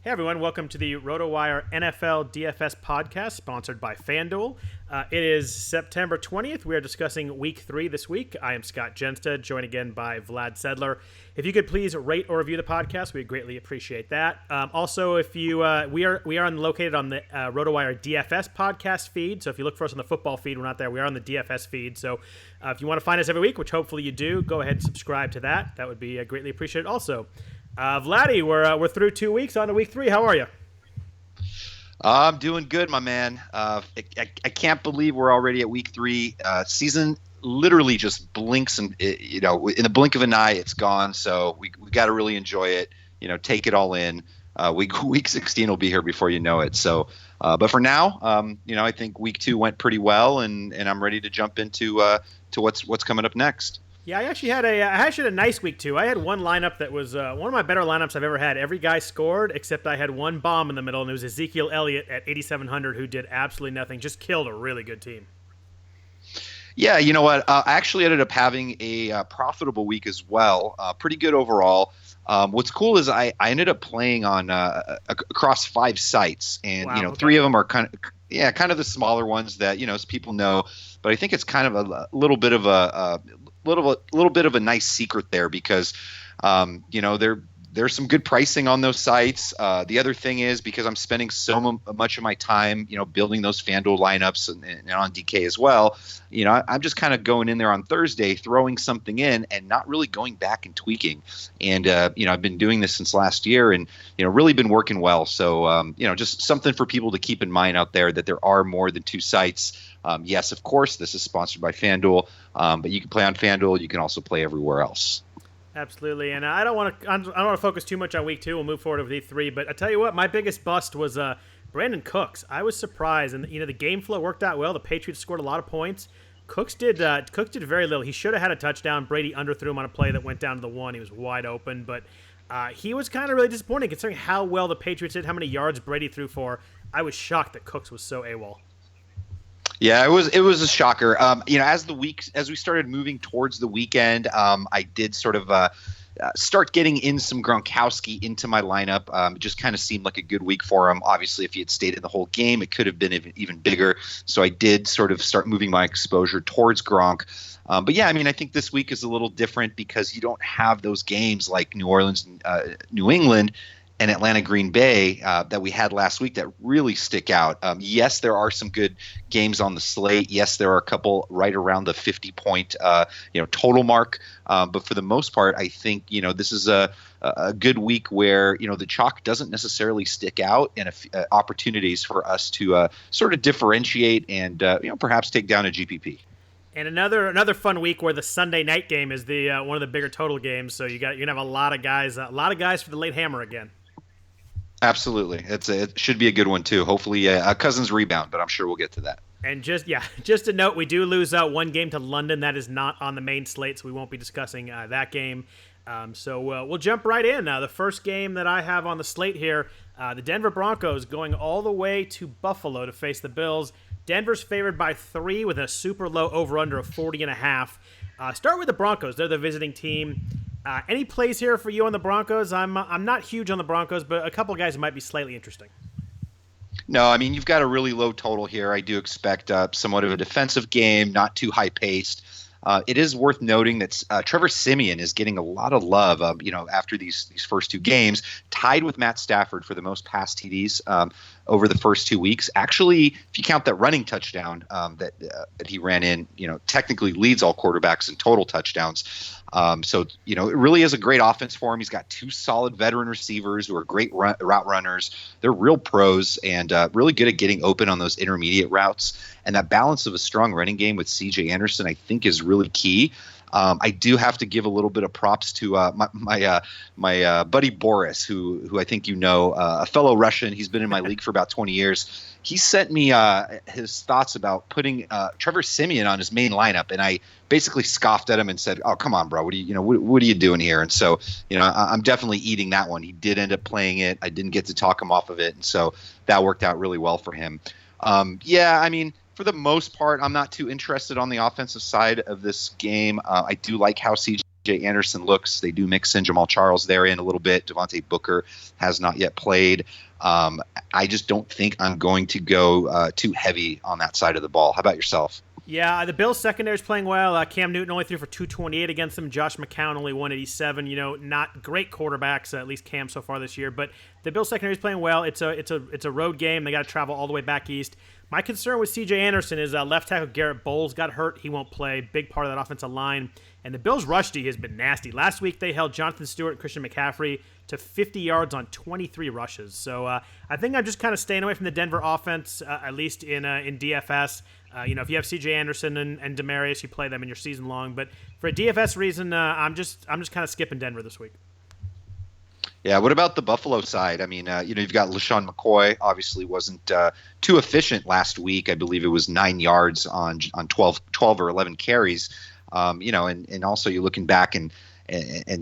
Hey everyone, welcome to the RotoWire NFL DFS podcast sponsored by FanDuel. It is September 20th. We are discussing week 3 this week. I am Scott Jenstad, joined again by Vlad Sedler. If you could please rate or review the podcast, we'd greatly appreciate that. Also, if you we are located on the RotoWire DFS podcast feed. So if you look for us on the football feed, we're not there. We are on the DFS feed. So if you want to find us every week, which hopefully you do, go ahead and subscribe to that. That would be greatly appreciated also. Vladdy, we're through 2 weeks on to week 3. How are you? I'm doing good, my man. I can't believe we're already at week 3. Season literally just blinks, and in the blink of an eye, it's gone. So we got to really enjoy it. Take it all in. Week 16 will be here before you know it. So, but for now, I think week 2 went pretty well, and I'm ready to jump into to what's coming up next. Yeah, I actually had a nice week too. I had one lineup that was one of my better lineups I've ever had. Every guy scored except I had one bomb in the middle, and it was Ezekiel Elliott at 8,700 who did absolutely nothing. Just killed a really good team. Yeah, you know what? I actually ended up having a profitable week as well. Pretty good overall. What's cool is I ended up playing on across 5 sites, and wow, okay. 3 of them are kind of the smaller ones that as people know. But I think it's kind of a little bit of a nice secret there because there's some good pricing on those sites. The other thing is because I'm spending so much of my time building those FanDuel lineups and on DK as well. I'm just kind of going in there on Thursday, throwing something in and not really going back and tweaking. And I've been doing this since last year and really been working well. So just something for people to keep in mind out there that there are more than 2 sites. Yes, of course, this is sponsored by FanDuel, but you can play on FanDuel. You can also play everywhere else. Absolutely, and I don't want to focus too much on week 2. We'll move forward with week 3. But I tell you what, my biggest bust was Brandon Cooks. I was surprised, and the game flow worked out well. The Patriots scored a lot of points. Cooks did very little. He should have had a touchdown. Brady underthrew him on a play that went down to the 1. He was wide open, but he was kind of really disappointing considering how well the Patriots did, how many yards Brady threw for. I was shocked that Cooks was so AWOL. Yeah, it was a shocker. As we started moving towards the weekend, I did sort of start getting in some Gronkowski into my lineup. It just kind of seemed like a good week for him. Obviously, if he had stayed in the whole game, it could have been even bigger. So I did sort of start moving my exposure towards Gronk. But yeah, I think this week is a little different because you don't have those games like New Orleans, New England, and Atlanta Green Bay that we had last week that really stick out. Yes, there are some good games on the slate. Yes, there are a couple right around the 50-point total mark. But for the most part, I think this is a good week where the chalk doesn't necessarily stick out, and opportunities for us to sort of differentiate and perhaps take down a GPP. And another fun week where the Sunday night game is the one of the bigger total games. So you're gonna have a lot of guys for the late hammer again. Absolutely. It should be a good one, too. Hopefully a Cousins rebound, but I'm sure we'll get to that. And just a note, we do lose one game to London. That is not on the main slate, so we won't be discussing that game. So we'll jump right in. The first game that I have on the slate here, the Denver Broncos going all the way to Buffalo to face the Bills. Denver's favored by 3 with a super low over-under of 40.5. Start with the Broncos. They're the visiting team. Any plays here for you on the Broncos? I'm not huge on the Broncos, but a couple guys might be slightly interesting. No, you've got a really low total here. I do expect somewhat of a defensive game, not too high-paced. It is worth noting that Trevor Siemian is getting a lot of love, after these first 2 games, tied with Matt Stafford for the most pass TDs over the first 2 weeks. Actually, if you count that running touchdown that he ran in, technically leads all quarterbacks in total touchdowns. So it really is a great offense for him. He's got 2 solid veteran receivers who are great route runners. They're real pros and really good at getting open on those intermediate routes. And that balance of a strong running game with C.J. Anderson, I think, is really key. I do have to give a little bit of props to my buddy Boris, who I think a fellow Russian. He's been in my league for about 20 years. He sent me his thoughts about putting Trevor Siemian on his main lineup, and I basically scoffed at him and said, "Oh, come on, bro! What are you doing here?" And so, I'm definitely eating that one. He did end up playing it. I didn't get to talk him off of it, and so that worked out really well for him. For the most part, I'm not too interested on the offensive side of this game. I do like how CJ Anderson looks. They do mix in Jamal Charles there in a little bit. Devontae Booker has not yet played. I just don't think I'm going to go too heavy on that side of the ball. How about yourself? Yeah, the Bills secondary is playing well. Cam Newton only threw for 228 against them. Josh McCown only 187. Not great quarterbacks, at least Cam so far this year. But the Bills secondary is playing well. It's a road game. They got to travel all the way back east. My concern with C.J. Anderson is left tackle Garrett Bowles got hurt. He won't play. Big part of that offensive line. And the Bills' rush D has been nasty. Last week they held Jonathan Stewart and Christian McCaffrey to 50 yards on 23 rushes. So I think I'm just kind of staying away from the Denver offense, at least in DFS. If you have C.J. Anderson and Demaryius, you play them in your season long. But for a DFS reason, I'm just kind of skipping Denver this week. Yeah, what about the Buffalo side? I mean, you've got LaShawn McCoy. Obviously, wasn't too efficient last week. I believe it was 9 yards on 12 or 11 carries. And also you're looking back and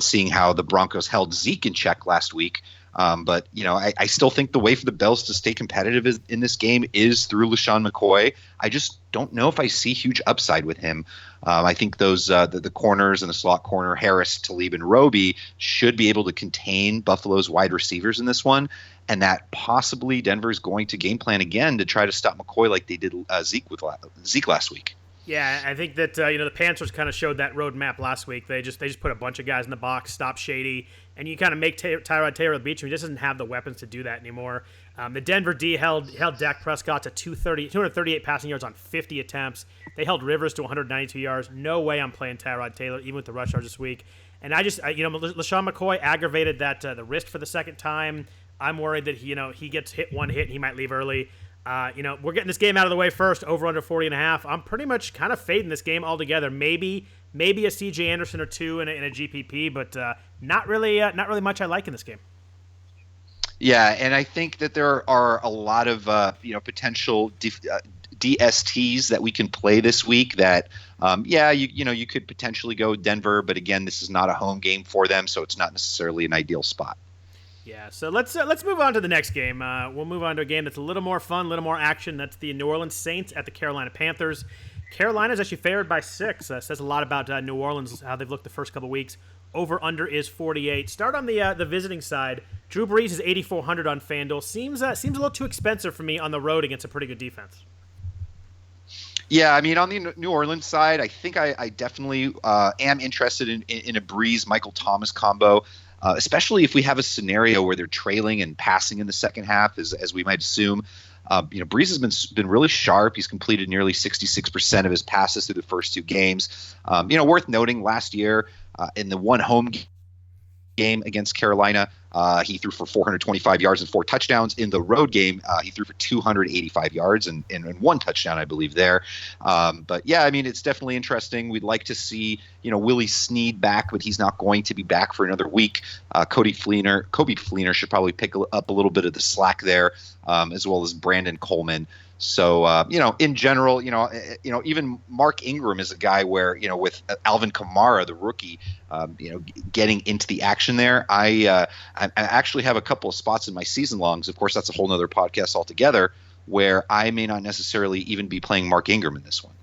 seeing how the Broncos held Zeke in check last week. But I still think the way for the Bills to stay competitive in this game is through LaShawn McCoy. I just don't know if I see huge upside with him. I think those the corners and the slot corner, Harris, Talib, and Roby should be able to contain Buffalo's wide receivers in this one, and that possibly Denver's going to game plan again to try to stop McCoy like they did Zeke last week. Yeah, I think that the Panthers kind of showed that roadmap last week. They just put a bunch of guys in the box, stop Shady, and you kind of make Tyrod Taylor the beach. He just doesn't have the weapons to do that anymore. The Denver D held Dak Prescott to 238 passing yards on 50 attempts. They held Rivers to 192 yards. No way I'm playing Tyrod Taylor, even with the rush yards this week. And LaShawn McCoy aggravated that the wrist for the second time. I'm worried that he gets one hit and he might leave early. We're getting this game out of the way first, over under 40.5. I'm pretty much kind of fading this game altogether. Maybe a C.J. Anderson or two in a GPP, but not really much I like in this game. Yeah, and I think that there are a lot of potential DSTs that we can play this week. That you could potentially go Denver, but again, this is not a home game for them, so it's not necessarily an ideal spot. Yeah, so let's move on to the next game. We'll move on to a game that's a little more fun, a little more action. That's the New Orleans Saints at the Carolina Panthers. Carolina's actually favored by 6. Says a lot about New Orleans, how they've looked the first couple weeks. Over/under is 48. Start on the visiting side. Drew Brees is 8,400 on FanDuel. Seems a little too expensive for me on the road against a pretty good defense. Yeah, I mean, on the New Orleans side, I think I definitely am interested in a Brees Michael Thomas combo. Especially if we have a scenario where they're trailing and passing in the second half, as we might assume. Brees has been really sharp. He's completed nearly 66% of his passes through the first 2 games. Worth noting, last year in the one home game against Carolina, he threw for 425 yards and 4 touchdowns. In the road game, he threw for 285 yards and 1 touchdown, I believe, there. But yeah, I mean, it's definitely interesting. We'd like to see, Willie Snead back, but he's not going to be back for another week. Kobe Fleener should probably pick up a little bit of the slack there, as well as Brandon Coleman. So, in general, even Mark Ingram is a guy where, with Alvin Kamara, the rookie, getting into the action there. I actually have a couple of spots in my season longs. Of course, that's a whole nother podcast altogether, where I may not necessarily even be playing Mark Ingram in this one.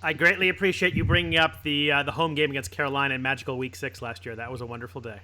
I greatly appreciate you bringing up the home game against Carolina in Magical Week 6 last year. That was a wonderful day.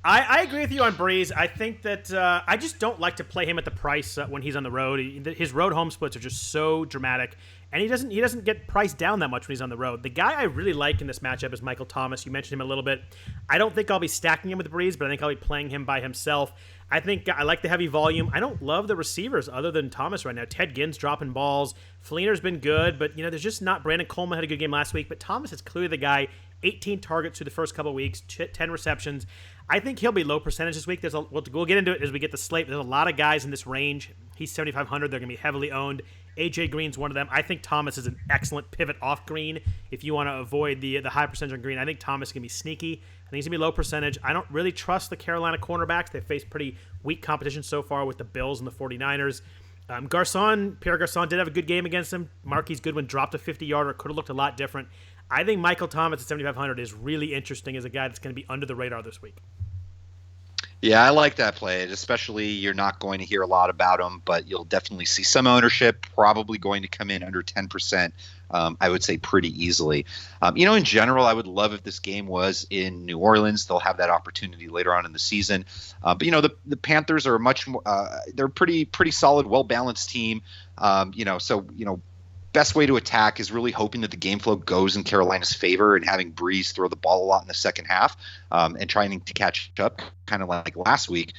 I agree with you on Brees. I think that I just don't like to play him at the price when he's on the road. His road home splits are just so dramatic, and he doesn't get priced down that much when he's on the road. The guy I really like in this matchup is Michael Thomas. You mentioned him a little bit. I don't think I'll be stacking him with Brees, but I think I'll be playing him by himself. I think I like the heavy volume. I don't love the receivers other than Thomas right now. Ted Ginn's dropping balls. Fleener's been good, but there's just not. Brandon Coleman had a good game last week, but Thomas is clearly the guy. 18 targets through the first couple of weeks, 10 receptions. I think he'll be low percentage this week. We'll get into it as we get the slate. There's a lot of guys in this range. He's 7,500. They're going to be heavily owned. A.J. Green's one of them. I think Thomas is an excellent pivot off Green. If you want to avoid the high percentage on Green, I think Thomas is going to be sneaky. I think he's going to be low percentage. I don't really trust the Carolina cornerbacks. They've faced pretty weak competition so far with the Bills and the 49ers. Pierre Garçon did have a good game against him. Marquise Goodwin dropped a 50-yarder. Could have looked a lot different. I think Michael Thomas at 7,500 is really interesting as a guy that's going to be under the radar this week. Yeah, I like that play. Especially, you're not going to hear a lot about him, but you'll definitely see some ownership. Probably going to come in under 10%. I would say pretty easily. In general, I would love if this game was in New Orleans. They'll have that opportunity later on in the season. But the Panthers are much more. They're a pretty solid, well balanced team. Best way to attack is really hoping that the game flow goes in Carolina's favor and having Breeze throw the ball a lot in the second half, and trying to catch up, kind of like last week.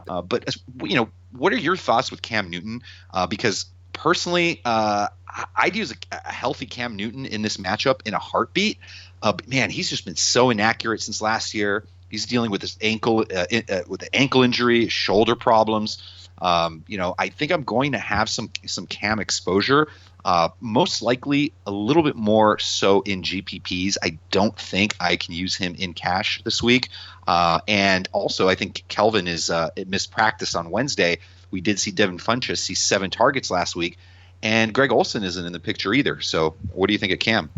What are your thoughts with Cam Newton? Because personally, I'd use a healthy Cam Newton in this matchup in a heartbeat. But man, he's just been so inaccurate since last year. He's dealing with his ankle, with an ankle injury, shoulder problems. I think I'm going to have some Cam exposure. Most likely a little bit more so in GPPs. I don't think I can use him in cash this week. And also, I think Kelvin is missed practice on Wednesday. We did see Devin Funchess see 7 targets last week, and Greg Olsen isn't in the picture either. So what do you think of Cam?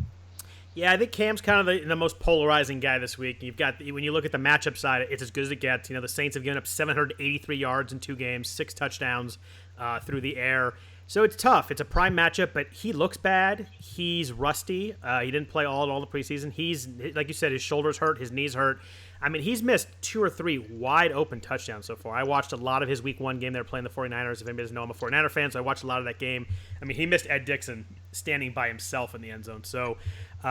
Yeah, I think Cam's kind of the most polarizing guy this week. You've got, when you look at the matchup side, it's as good as it gets. The Saints have given up 783 yards in 2 games, 6 touchdowns through the air. So it's tough. It's a prime matchup, but he looks bad. He's rusty. He didn't play all the preseason. He's, like you said, his shoulder's hurt, his knees hurt. I mean, he's missed 2 or 3 wide open touchdowns so far. I watched a lot of his week 1 game. They were playing the 49ers. If anybody doesn't know, I'm a 49er fan, so I watched a lot of that game. I mean, he missed Ed Dixon standing by himself in the end zone. So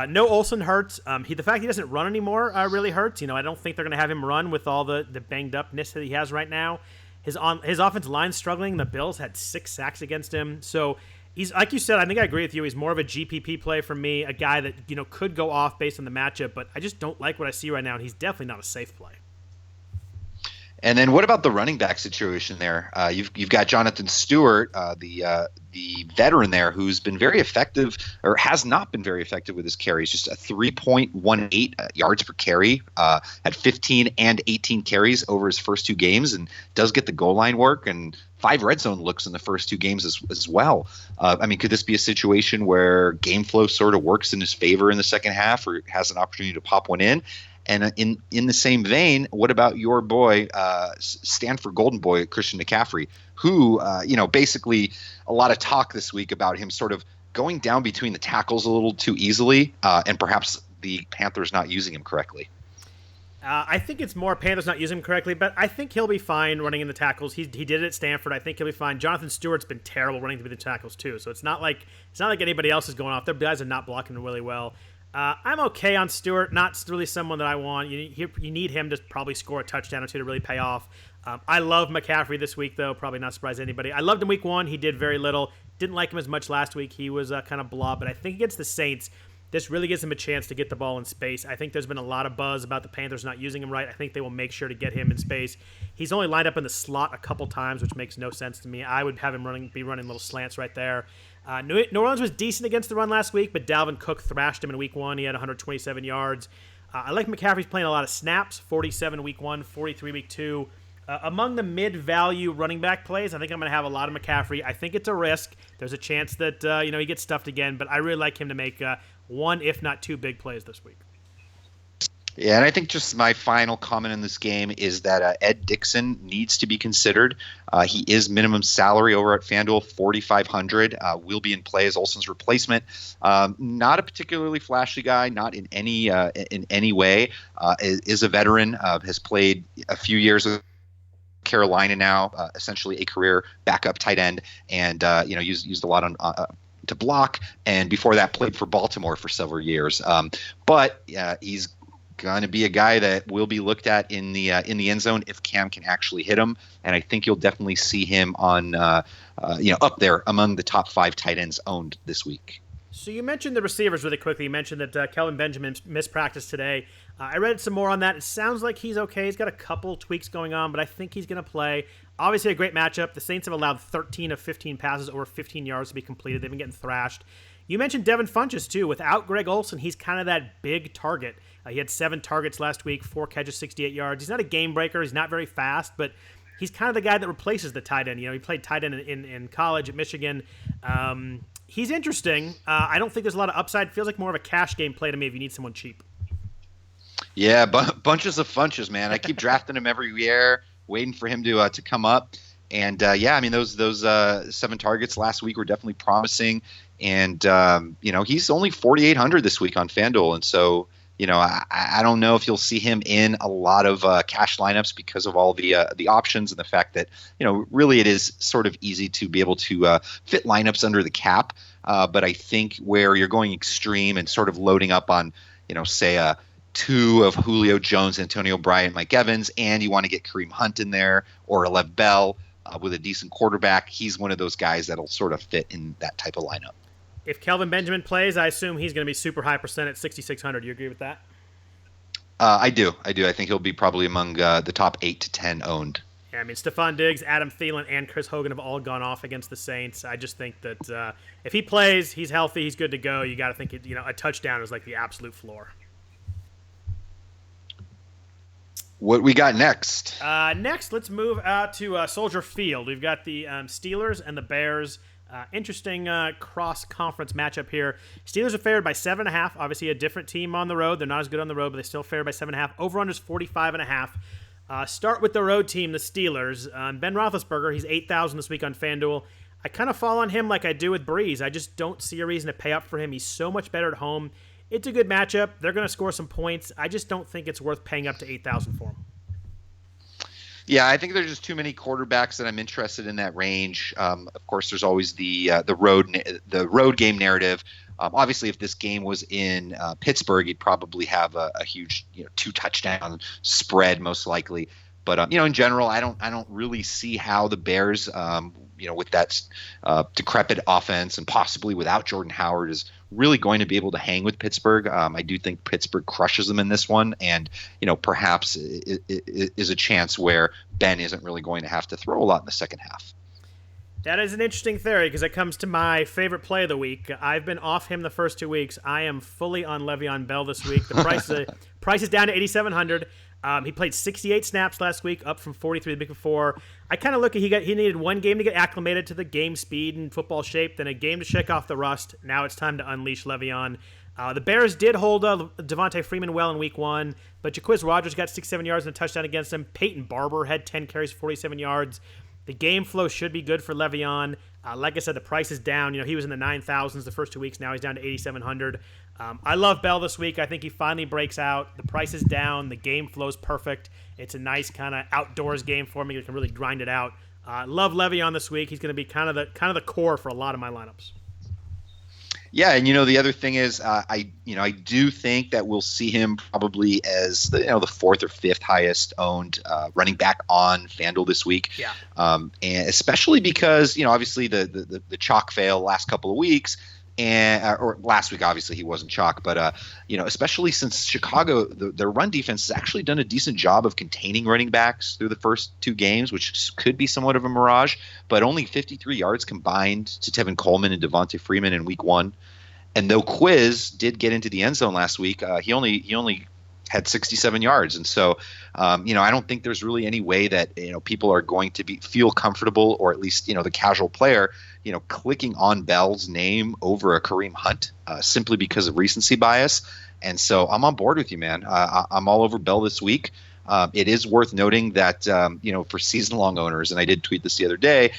no Olsen hurts. The fact he doesn't run anymore really hurts. I don't think they're going to have him run with all the banged upness that he has right now. His offensive line's struggling. The Bills had 6 sacks against him. So he's, like you said, I think I agree with you. He's more of a GPP play for me, a guy that could go off based on the matchup, but I just don't like what I see right now, and he's definitely not a safe play. And then what about the running back situation there? You've got Jonathan Stewart, the veteran there, who's been very effective, or has not been very effective with his carries. Just a 3.18 yards per carry, had 15 and 18 carries over his first 2 games, and does get the goal line work and 5 red zone looks in the first 2 games as well. Could this be a situation where game flow sort of works in his favor in the second half, or has an opportunity to pop one in? And in the same vein, what about your boy, Stanford Golden Boy, Christian McCaffrey, who, basically a lot of talk this week about him sort of going down between the tackles a little too easily, and perhaps the Panthers not using him correctly. I think it's more Panthers not using him correctly, but I think he'll be fine running in the tackles. He did it at Stanford. I think he'll be fine. Jonathan Stewart's been terrible running through the tackles too, so it's not like anybody else is going off. Their guys are not blocking really well. I'm okay on Stewart. Not really someone that I want. You need him to probably score a touchdown or 2 to really pay off. I love McCaffrey this week, though. Probably not surprise anybody. I loved him week 1. He did very little. Didn't like him as much last week. He was kind of blah. But I think against the Saints, this really gives him a chance to get the ball in space. I think there's been a lot of buzz about the Panthers not using him right. I think they will make sure to get him in space. He's only lined up in the slot a couple times, which makes no sense to me. I would have him be running little slants right there. New Orleans was decent against the run last week, but Dalvin Cook thrashed him in week 1. He had 127 yards. I like McCaffrey's playing a lot of snaps, 47 week 1, 43 week 2. Among the mid-value running back plays, I think I'm going to have a lot of McCaffrey. I think it's a risk. There's a chance that he gets stuffed again, but I really like him to make 1, if not 2 big plays this week. Yeah, and I think just my final comment in this game is that Ed Dixon needs to be considered. He is minimum salary over at FanDuel, $4,500. Will be in play as Olsen's replacement. Not a particularly flashy guy, not in any way. Is a veteran. Has played a few years with Carolina now, essentially a career backup tight end, and used a lot on. To block, and before that played for Baltimore for several years. But he's going to be a guy that will be looked at in the end zone if Cam can actually hit him, and I think you'll definitely see him on up there among the top 5 tight ends owned this week. So you mentioned the receivers really quickly. You mentioned that Kelvin Benjamin missed practice today. I read some more on that. It sounds like he's okay. He's got a couple tweaks going on, but I think he's going to play. Obviously a great matchup. The Saints have allowed 13 of 15 passes over 15 yards to be completed. They've been getting thrashed. You mentioned Devin Funchess, too. Without Greg Olsen, he's kind of that big target. He had 7 targets last week, 4 catches, 68 yards. He's not a game breaker. He's not very fast, but he's kind of the guy that replaces the tight end. He played tight end in college at Michigan. He's interesting. I don't think there's a lot of upside. Feels like more of a cash game play to me if you need someone cheap. Yeah, bunches of Funches, man. I keep drafting him every year. waiting for him to come up. And yeah, I mean those 7 targets last week were definitely promising. And he's only 4,800 this week on FanDuel, and so I don't know if you'll see him in a lot of cash lineups because of all the options and the fact that really it is sort of easy to be able to fit lineups under the cap. But I think where you're going extreme and sort of loading up on say 2 of Julio Jones, Antonio Bryant, Mike Evans, and you want to get Kareem Hunt in there or Lev Bell with a decent quarterback, he's one of those guys that'll sort of fit in that type of lineup. If Kelvin Benjamin plays, I assume he's going to be super high percent at 6,600. Do you agree with that? I do. I think he'll be probably among the top 8 to 10 owned. Yeah, I mean, Stephon Diggs, Adam Thielen, and Chris Hogan have all gone off against the Saints. I just think that if he plays, he's healthy, he's good to go. You got to think a touchdown is like the absolute floor. What we got next? Next, let's move out to Soldier Field. We've got the Steelers and the Bears. Interesting cross-conference matchup here. Steelers are favored by 7.5. Obviously, a different team on the road. They're not as good on the road, but they still favored by 7.5. Over-under is 45.5. Start with the road team, the Steelers. Ben Roethlisberger, he's 8,000 this week on FanDuel. I kind of fall on him like I do with Breeze. I just don't see a reason to pay up for him. He's so much better at home. It's a good matchup. They're going to score some points. I just don't think it's worth paying up to 8,000 for him. Yeah, I think there's just too many quarterbacks that I'm interested in that range. Of course, there's always the road game narrative. Obviously, if this game was in Pittsburgh, you'd probably have a huge 2-touchdown spread most likely. But in general, I don't really see how the Bears, with that decrepit offense and possibly without Jordan Howard, is really going to be able to hang with Pittsburgh. I do think Pittsburgh crushes them in this one, and perhaps it is a chance where Ben isn't really going to have to throw a lot in the second half. That is an interesting theory because it comes to my favorite play of the week. I've been off him the first 2 weeks. I am fully on Le'Veon Bell this week. The price is down to 8,700. He played 68 snaps last week, up from 43 the week before. I kind of look at he needed 1 game to get acclimated to the game speed and football shape, then a game to shake off the rust. Now it's time to unleash Le'Veon. The Bears did hold Devontae Freeman well in week 1, but Jaquiz Rodgers got 6-7 yards and a touchdown against him. Peyton Barber had 10 carries, 47 yards. The game flow should be good for Le'Veon. Like I said, the price is down. He was in the 9,000s the first 2 weeks. Now he's down to 8,700. I love Bell this week. I think he finally breaks out. The price is down. The game flow's perfect. It's a nice kind of outdoors game for me. You can really grind it out. Love Le'Veon this week. He's going to be kind of the core for a lot of my lineups. Yeah, and the other thing is, I do think that we'll see him probably as the 4th or 5th highest owned running back on FanDuel this week. Yeah, and especially because obviously the chalk fail last couple of weeks, or last week obviously he wasn't chalk, but especially since Chicago, their run defense has actually done a decent job of containing running backs through the first 2 games, which could be somewhat of a mirage, but only 53 yards combined to Tevin Coleman and Devontae Freeman in week 1. And though Quiz did get into the end zone last week, he only had 67 yards. And so, I don't think there's really any way that, people are going to feel comfortable, or at least, the casual player, clicking on Bell's name over a Kareem Hunt simply because of recency bias. And so I'm on board with you, man. I'm all over Bell this week. It is worth noting that, for season-long owners, and I did tweet this the other day,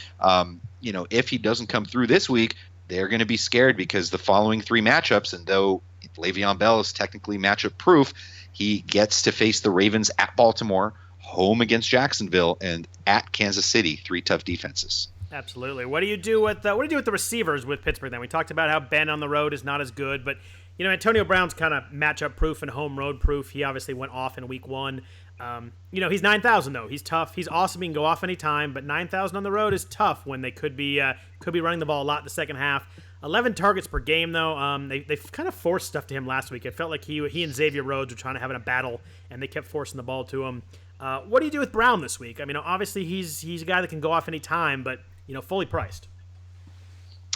if he doesn't come through this week, they're going to be scared because the following 3 matchups, and though Le'Veon Bell is technically matchup proof, he gets to face the Ravens at Baltimore, home against Jacksonville, and at Kansas City, 3 tough defenses. Absolutely. What do you do with the receivers with Pittsburgh then? We talked about how Ben on the road is not as good, but Antonio Brown's kind of matchup proof and home road proof. He obviously went off in week 1. He's 9,000 though. He's tough. He's awesome. He can go off anytime, but 9,000 on the road is tough when they could be running the ball a lot in the second half. 11 targets per game though. They kind of forced stuff to him last week. It felt like he and Xavier Rhodes were trying to have a battle, and they kept forcing the ball to him. What do you do with Brown this week? I mean, obviously he's a guy that can go off anytime, but fully priced.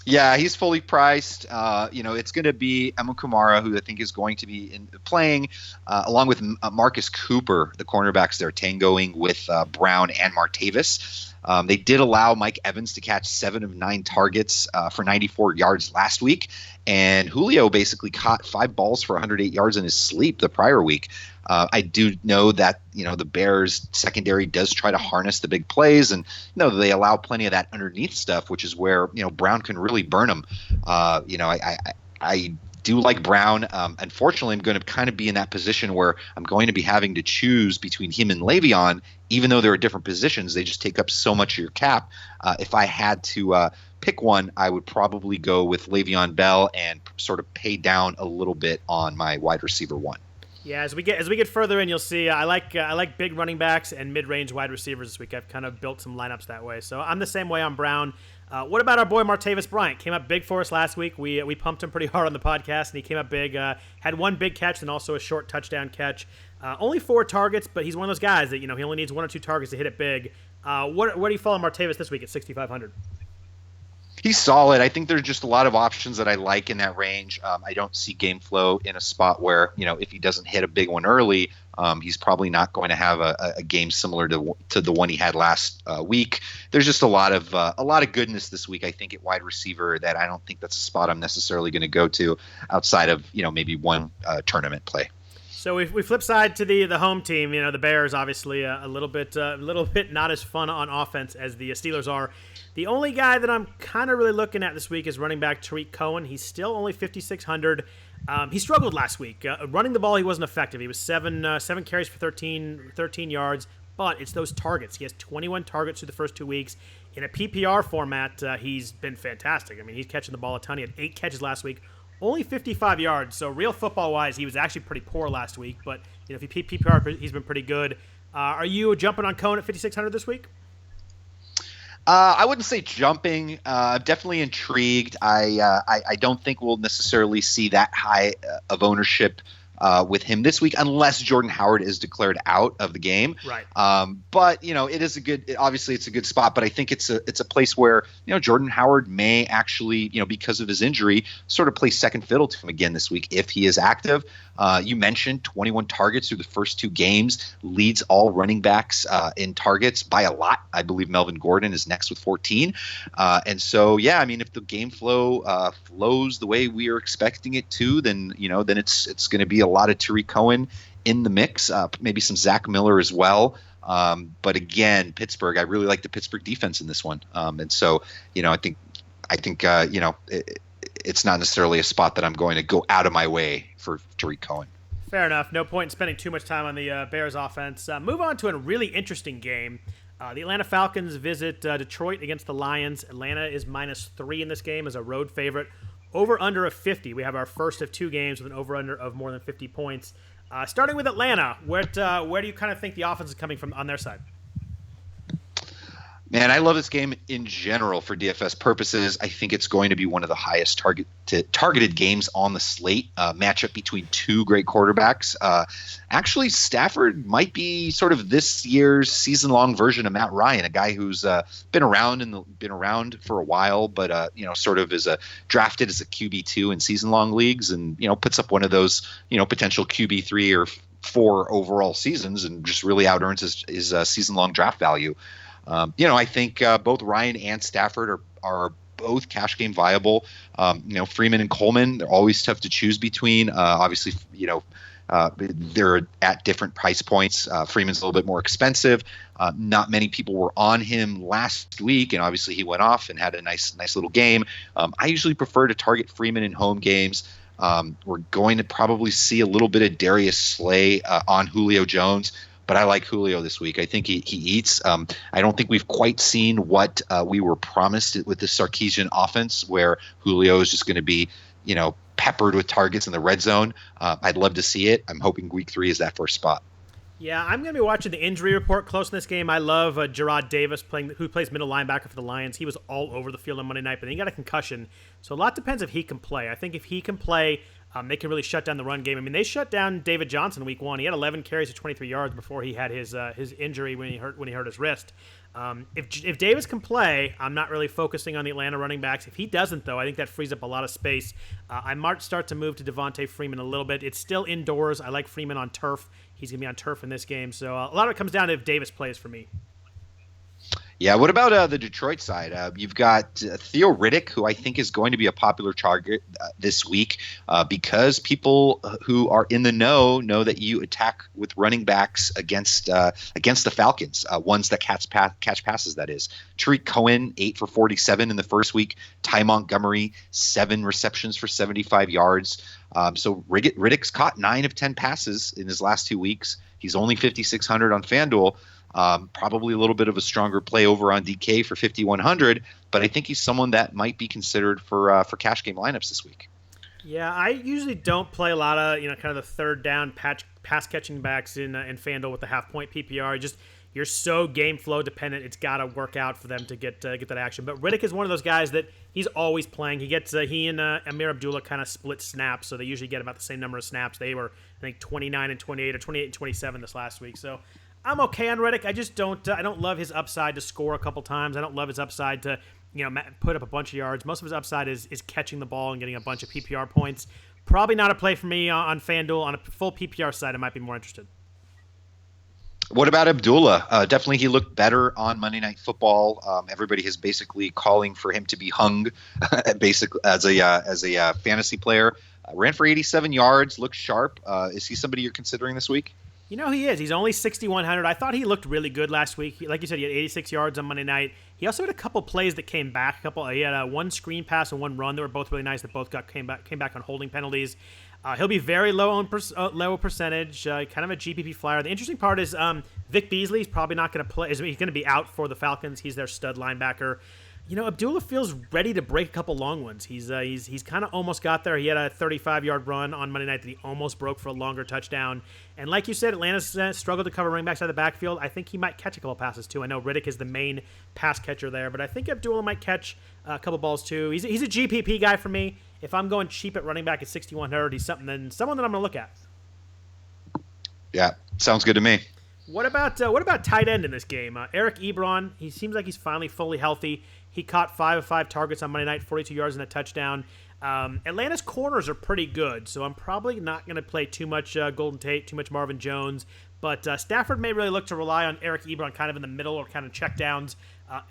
Yeah, he's fully priced. It's going to be Emma Kumara, who I think is going to be playing, along with Marcus Cooper, the cornerbacks. They're tangoing with Brown and Martavis. They did allow Mike Evans to catch 7 of 9 targets for 94 yards last week. And Julio basically caught 5 balls for 108 yards in his sleep the prior week. I do know that, the Bears secondary does try to harness the big plays, and, they allow plenty of that underneath stuff, which is where, Brown can really burn them. I do like Brown. Unfortunately, I'm going to kind of be in that position where I'm going to be having to choose between him and Le'Veon, even though they're at different positions. They just take up so much of your cap. If I had to pick one, I would probably go with Le'Veon Bell and sort of pay down a little bit on my wide receiver one. Yeah, as we get further in, you'll see I like big running backs and mid-range wide receivers this week. I've kind of built some lineups that way. So I'm the same way on Brown. What about our boy Martavis Bryant? Came up big for us last week. We pumped him pretty hard on the podcast, and he came up big. Had one big catch and also a short touchdown catch. Only 4 targets, but he's one of those guys that he only needs 1 or 2 targets to hit it big. Where do you follow Martavis this week at 6,500? He's solid. I think there's just a lot of options that I like in that range. I don't see game flow in a spot where, if he doesn't hit a big one early, he's probably not going to have a game similar to the one he had last week. There's just a lot of goodness this week, I think, at wide receiver that I don't think that's a spot I'm necessarily going to go to outside of, maybe one tournament play. So if we flip side to the home team, the Bears obviously a little bit not as fun on offense as the Steelers are. The only guy that I'm kind of really looking at this week is running back Tariq Cohen. He's still only 5,600. He struggled last week. Running the ball, he wasn't effective. He was 7 carries for 13 yards, but it's those targets. He has 21 targets through the first 2 weeks. In a PPR format, he's been fantastic. I mean, he's catching the ball a ton. He had 8 catches last week. Only 55 yards, so real football-wise, he was actually pretty poor last week. But if you PPR, he's been pretty good. Are you jumping on Cohen at 5,600 this week? I wouldn't say jumping. I'm definitely intrigued. I don't think we'll necessarily see that high of ownership with him this week, unless Jordan Howard is declared out of the game. Right. But it is obviously it's a good spot, but I think it's a place where, Jordan Howard may actually, because of his injury, sort of play second fiddle to him again this week if he is active. You mentioned 21 targets through the first 2 games, leads all running backs in targets by a lot. I believe Melvin Gordon is next with 14. And so, yeah, I mean, if the game flow flows the way we are expecting it to, then it's going to be a lot of Tariq Cohen in the mix, maybe some Zach Miller as well. But again, Pittsburgh, I really like the Pittsburgh defense in this one. And so, I think it's not necessarily a spot that I'm going to go out of my way for Tariq Cohen. Fair enough. No point in spending too much time on the Bears offense. Move on to a really interesting game. The Atlanta Falcons visit Detroit against the Lions. Atlanta is -3 in this game as a road favorite. Over-under of 50. We have our first of 2 games with an over-under of more than 50 points. Starting with Atlanta, where do you kind of think the offense is coming from on their side? Man, I love this game in general for DFS purposes. I think it's going to be one of the highest targeted games on the slate. Matchup between 2 great quarterbacks. Actually, Stafford might be sort of this year's season-long version of Matt Ryan, a guy who's been around for a while, but sort of is drafted as a QB2 in season-long leagues, and puts up one of those potential QB3 or 4 overall seasons, and just really out-earns his season-long draft value. I think both Ryan and Stafford are both cash game viable. Freeman and Coleman, they're always tough to choose between. Obviously, they're at different price points. Freeman's a little bit more expensive. Not many people were on him last week, and obviously he went off and had a nice little game. I usually prefer to target Freeman in home games. We're going to probably see a little bit of Darius Slay on Julio Jones. But I like Julio this week. I think he eats. I don't think we've quite seen what we were promised with the Sarkisian offense, where Julio is just going to be, peppered with targets in the red zone. I'd love to see it. I'm hoping week 3 is that first spot. Yeah, I'm going to be watching the injury report close in this game. I love Jarrad Davis, who plays middle linebacker for the Lions. He was all over the field on Monday night, but then he got a concussion. So a lot depends if he can play. I think if he can play, they can really shut down the run game. I mean, they shut down David Johnson week 1. He had 11 carries for 23 yards before he had his injury when he hurt his wrist. If Davis can play, I'm not really focusing on the Atlanta running backs. If he doesn't, though, I think that frees up a lot of space. I might start to move to Devontae Freeman a little bit. It's still indoors. I like Freeman on turf. He's going to be on turf in this game. So a lot of it comes down to if Davis plays for me. Yeah, what about the Detroit side? You've got Theo Riddick, who I think is going to be a popular target this week because people who are in the know that you attack with running backs against the Falcons, ones that catch passes, that is. Tariq Cohen, 8 for 47 in the first week. Ty Montgomery, 7 receptions for 75 yards. So Riddick's caught 9 of 10 passes in his last 2 weeks. He's only 5,600 on FanDuel. Probably a little bit of a stronger play over on DK for 5,100, but I think he's someone that might be considered for cash game lineups this week. Yeah, I usually don't play a lot of kind of the third down pass catching backs in FanDuel with the half point PPR. You're so game flow dependent; it's got to work out for them to get that action. But Riddick is one of those guys that he's always playing. He and Amir Abdullah kind of split snaps, so they usually get about the same number of snaps. They were, I think, 29 and 28 or 28 and 27 this last week. So I'm okay on Riddick. I just don't. I don't love his upside to score a couple times. I don't love his upside to put up a bunch of yards. Most of his upside is catching the ball and getting a bunch of PPR points. Probably not a play for me on FanDuel. On a full PPR side, I might be more interested. What about Abdullah? Definitely he looked better on Monday Night Football. Everybody is basically calling for him to be hung basically as a fantasy player. Ran for 87 yards, looked sharp. Is he somebody you're considering this week? He is. He's only 6,100. I thought he looked really good last week. Like you said, he had 86 yards on Monday night. He also had a couple plays that came back. He had one screen pass and one run that were both really nice. That both came back on holding penalties. He'll be very low percentage, kind of a GPP flyer. The interesting part is Vic Beasley's probably not going to play. He's going to be out for the Falcons. He's their stud linebacker. Abdullah feels ready to break a couple long ones. He's kind of almost got there. He had a 35-yard run on Monday night that he almost broke for a longer touchdown. And like you said, Atlanta's struggled to cover running backs out of the backfield. I think he might catch a couple passes too. I know Riddick is the main pass catcher there, but I think Abdullah might catch a couple balls too. He's a GPP guy for me. If I'm going cheap at running back at 6,100, he's someone that I'm going to look at. Yeah, sounds good to me. What about tight end in this game? Eric Ebron, he seems like he's finally fully healthy. He caught 5 of 5 targets on Monday night, 42 yards and a touchdown. Atlanta's corners are pretty good, so I'm probably not going to play too much Golden Tate, too much Marvin Jones. But Stafford may really look to rely on Eric Ebron kind of in the middle or kind of checkdowns.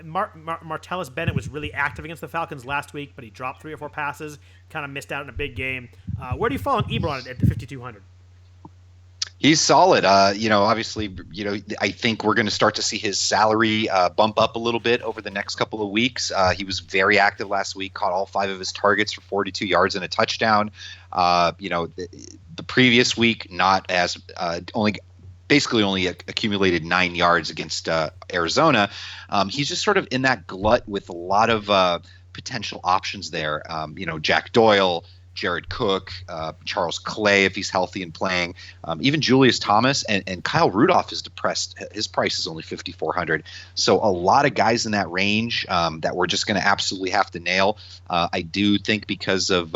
Martellus Bennett was really active against the Falcons last week, but he dropped 3 or 4 passes, kind of missed out in a big game. Where do you fall on Ebron at 5,200? He's solid. Obviously, I think we're going to start to see his salary bump up a little bit over the next couple of weeks. He was very active last week, caught all 5 of his targets for 42 yards and a touchdown. The previous week, not as only accumulated 9 yards against Arizona. He's just sort of in that glut with a lot of potential options there. Jack Doyle, Jared Cook, Charles Clay, if he's healthy and playing, even Julius Thomas and Kyle Rudolph is depressed. His price is only 5,400. So a lot of guys in that range that we're just going to absolutely have to nail. I do think because of,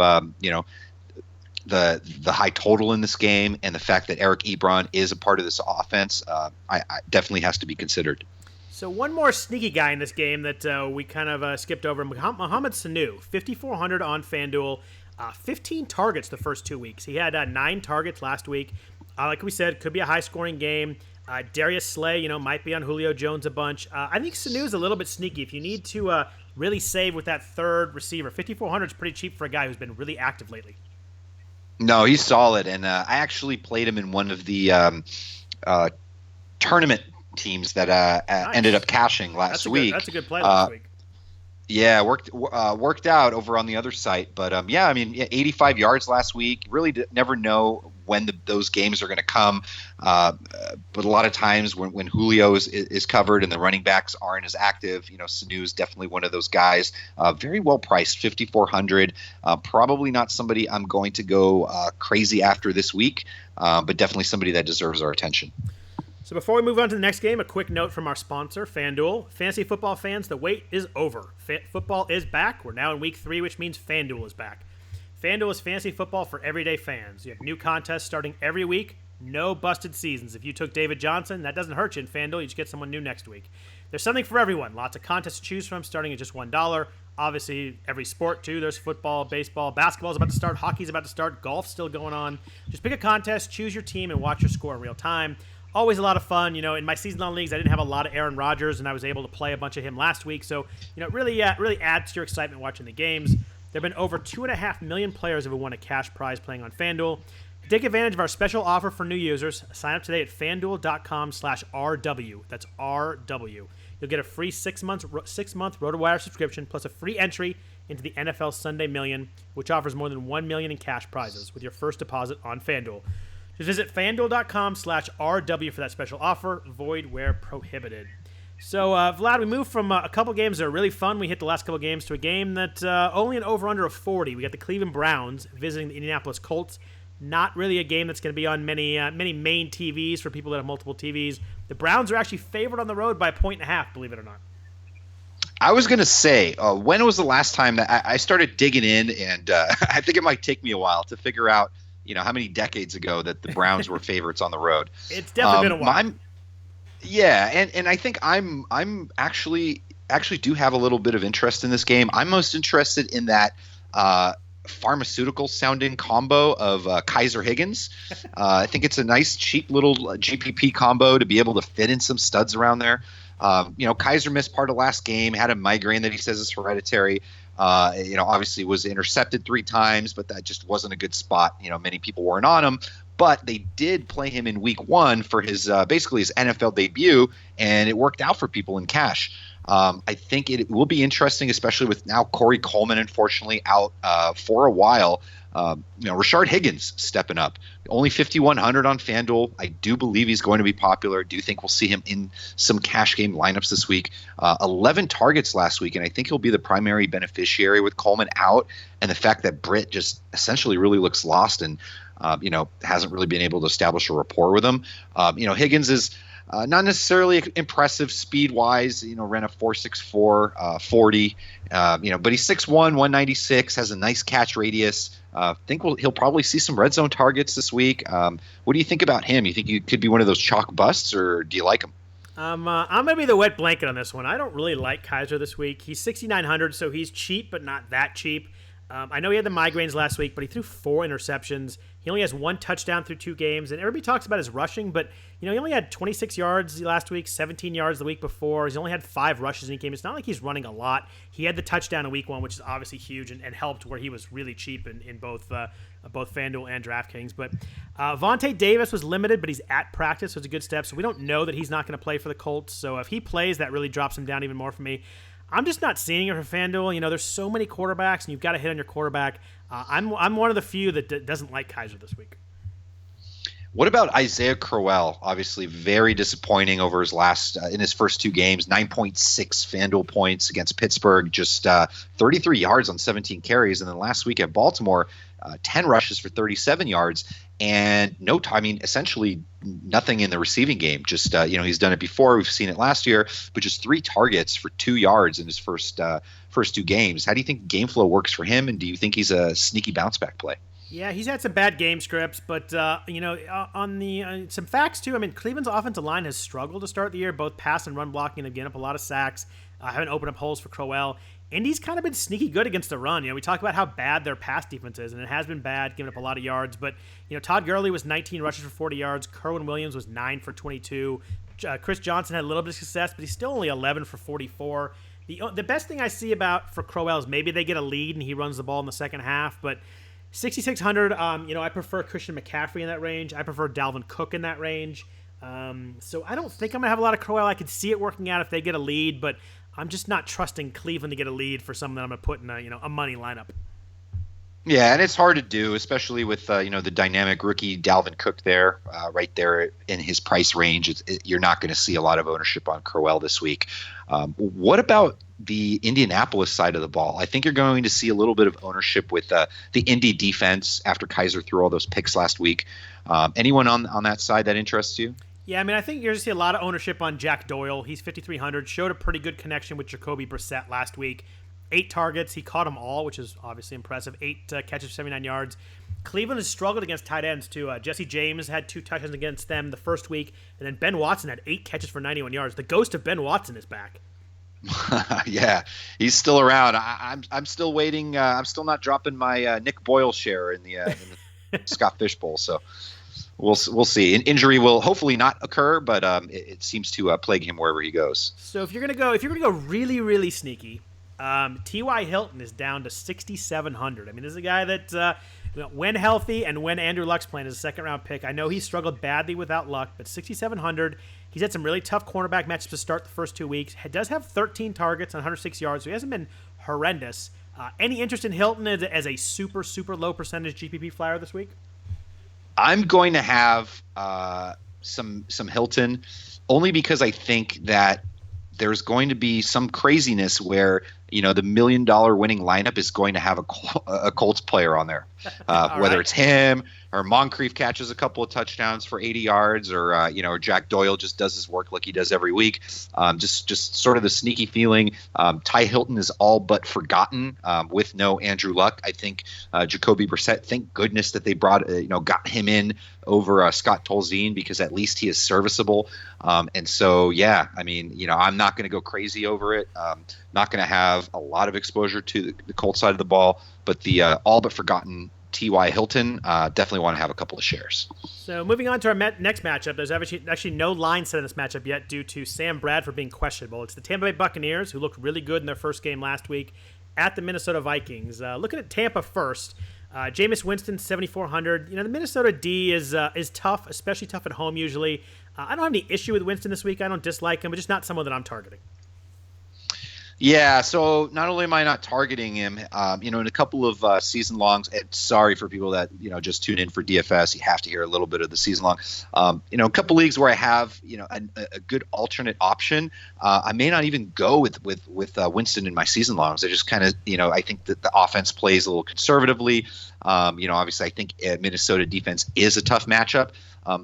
the high total in this game and the fact that Eric Ebron is a part of this offense, I definitely has to be considered. So one more sneaky guy in this game that we kind of skipped over, Mohamed Sanu, 5,400 on FanDuel. 15 targets the first 2 weeks. He had 9 targets last week. Like we said, could be a high-scoring game. Darius Slay, might be on Julio Jones a bunch. I think Sanu's a little bit sneaky. If you need to really save with that third receiver, 5,400 is pretty cheap for a guy who's been really active lately. No, he's solid, and I actually played him in one of the tournament teams that Nice. Ended up cashing last week. That's a good play last week. Yeah, worked out over on the other site, but 85 yards last week. Really never know when those games are going to come, but a lot of times when Julio is covered and the running backs aren't as active, Sanu is definitely one of those guys. Very well priced, 5,400. Probably not somebody I'm going to go crazy after this week, but definitely somebody that deserves our attention. So before we move on to the next game, a quick note from our sponsor, FanDuel. Fantasy football fans, the wait is over. Football is back. We're now in week 3, which means FanDuel is back. FanDuel is fantasy football for everyday fans. You have new contests starting every week. No busted seasons. If you took David Johnson, that doesn't hurt you in FanDuel. You just get someone new next week. There's something for everyone. Lots of contests to choose from, starting at just $1. Obviously, every sport, too. There's football, baseball, basketball's about to start, hockey's about to start, golf's still going on. Just pick a contest, choose your team, and watch your score in real time. always a lot of fun. In my season-long leagues, I didn't have a lot of Aaron Rodgers, and I was able to play a bunch of him last week. So, it really adds to your excitement watching the games. There have been over 2.5 million players who have won a cash prize playing on FanDuel. Take advantage of our special offer for new users. Sign up today at FanDuel.com/RW. That's RW. You'll get a free 6-month RotoWire subscription plus a free entry into the NFL Sunday Million, which offers more than $1 million in cash prizes with your first deposit on FanDuel. Just visit FanDuel.com/RW for that special offer. Void where prohibited. So, Vlad, we moved from a couple games that are really fun. We hit the last couple games to a game that only an over-under of 40. We got the Cleveland Browns visiting the Indianapolis Colts. Not really a game that's going to be on many main TVs for people that have multiple TVs. The Browns are actually favored on the road by 1.5, believe it or not. I was going to say, when was the last time that I started digging in, and I think it might take me a while to figure out, how many decades ago that the Browns were favorites on the road. It's definitely been a while. And I think I'm actually do have a little bit of interest in this game. I'm most interested in that pharmaceutical sounding combo of Kaiser Higgins. I think it's a nice cheap little GPP combo to be able to fit in some studs around there. Kaiser missed part of last game, had a migraine that he says is hereditary. Obviously was intercepted 3 times, but that just wasn't a good spot. Many people weren't on him, but they did play him in week 1 for his basically his NFL debut, and it worked out for people in cash. I think it will be interesting, especially with now Corey Coleman, unfortunately, out for a while. Rashard Higgins stepping up. Only 5,100 on FanDuel. I do believe he's going to be popular. Do think we'll see him in some cash game lineups this week. 11 targets last week, and I think he'll be the primary beneficiary with Coleman out, and the fact that Britt just essentially really looks lost and hasn't really been able to establish a rapport with him. Higgins is not necessarily impressive speed-wise, ran a 4.64 40, but he's 6'1", 196, has a nice catch radius. Think he'll probably see some red zone targets this week. What do you think about him? You think he could be one of those chalk busts, or do you like him? I'm going to be the wet blanket on this one. I don't really like Kaiser this week. He's 6,900, so he's cheap, but not that cheap. I know he had the migraines last week, but he threw 4 interceptions. He only has 1 touchdown through 2 games, and everybody talks about his rushing, but he only had 26 yards last week, 17 yards the week before. He's only had 5 rushes in the game. It's not like he's running a lot. He had the touchdown in week 1, which is obviously huge and helped where he was really cheap in both FanDuel and DraftKings. But Vontae Davis was limited, but he's at practice, so it's a good step. So we don't know that he's not going to play for the Colts. So if he plays, that really drops him down even more for me. I'm just not seeing it for FanDuel. There's so many quarterbacks, and you've got to hit on your quarterback. I'm one of the few that doesn't like Kaiser this week. What about Isaiah Crowell? Obviously, very disappointing over his in his first 2 games. 9.6 FanDuel points against Pittsburgh, just 33 yards on 17 carries, and then last week at Baltimore, 10 rushes for 37 yards, and essentially nothing in the receiving game. Just he's done it before. We've seen it last year, but just 3 targets for 2 yards in his first 2 games. How do you think game flow works for him, and do you think he's a sneaky bounce back play? Yeah, he's had some bad game scripts, but on the some facts too. Cleveland's offensive line has struggled to start the year, both pass and run blocking. They've given up a lot of sacks, haven't opened up holes for Crowell. Indy's kind of been sneaky good against the run. We talk about how bad their pass defense is, and it has been bad, giving up a lot of yards. But Todd Gurley was 19 rushes for 40 yards. Kerwin Williams was 9 for 22. Chris Johnson had a little bit of success, but he's still only 11 for 44. The best thing I see for Crowell is maybe they get a lead and he runs the ball in the second half. But 6,600, I prefer Christian McCaffrey in that range. I prefer Dalvin Cook in that range. So I don't think I'm going to have a lot of Crowell. I could see it working out if they get a lead, but I'm just not trusting Cleveland to get a lead for someone that I'm going to put in a money lineup. Yeah, and it's hard to do, especially with the dynamic rookie Dalvin Cook there, right there in his price range. You're not going to see a lot of ownership on Crowell this week. What about the Indianapolis side of the ball? I think you're going to see a little bit of ownership with the Indy defense after Kaiser threw all those picks last week. Anyone on that side that interests you? Yeah, I think you're going to see a lot of ownership on Jack Doyle. He's 5,300, showed a pretty good connection with Jacoby Brissett last week. 8 targets. He caught them all, which is obviously impressive. 8 catches for 79 yards. Cleveland has struggled against tight ends, too. Jesse James had 2 touchdowns against them the first week, and then Ben Watson had 8 catches for 91 yards. The ghost of Ben Watson is back. Yeah, he's still around. I'm still waiting. I'm still not dropping my Nick Boyle share in the Scott Fish Bowl, so we'll see. An injury will hopefully not occur, but it seems to plague him wherever he goes. So if you're gonna go really really sneaky, T.Y. Hilton is down to 6,700. I mean, this is a guy that when healthy and when Andrew Luck's playing as a second-round pick, I know he struggled badly without Luck, but 6,700. He's had some really tough cornerback matchups to start the first 2 weeks. He does have 13 targets on 106 yards, so he hasn't been horrendous. Any interest in Hilton as a super, super low percentage GPP flyer this week? I'm going to have some Hilton only because I think that there's going to be some craziness where, the $1 million winning lineup is going to have a Colts player on there, whether it's him or Moncrief catches a couple of touchdowns for 80 yards, or or Jack Doyle just does his work like he does every week. Just sort of the sneaky feeling. Ty Hilton is all but forgotten with no Andrew Luck. I think Jacoby Brissett. Thank goodness that they got him in over Scott Tolzien, because at least he is serviceable. And so, yeah, I mean, I'm not going to go crazy over it. Not going to have a lot of exposure to the Colts side of the ball, but the all but forgotten T.Y. Hilton, definitely want to have a couple of shares. So moving on to our next matchup, there's actually no line set in this matchup yet due to Sam Bradford being questionable. It's the Tampa Bay Buccaneers, who looked really good in their first game last week, at the Minnesota Vikings. Looking at Tampa first, Jameis Winston, 7,400. The Minnesota D is tough, especially tough at home usually. I don't have any issue with Winston this week. I don't dislike him, but just not someone that I'm targeting. Yeah, so not only am I not targeting him, in a couple of season longs, and sorry for people that, just tune in for DFS, you have to hear a little bit of the season long. A couple leagues where I have, a good alternate option, I may not even go with Winston in my season longs. I just kind of, I think that the offense plays a little conservatively. Obviously I think Minnesota defense is a tough matchup.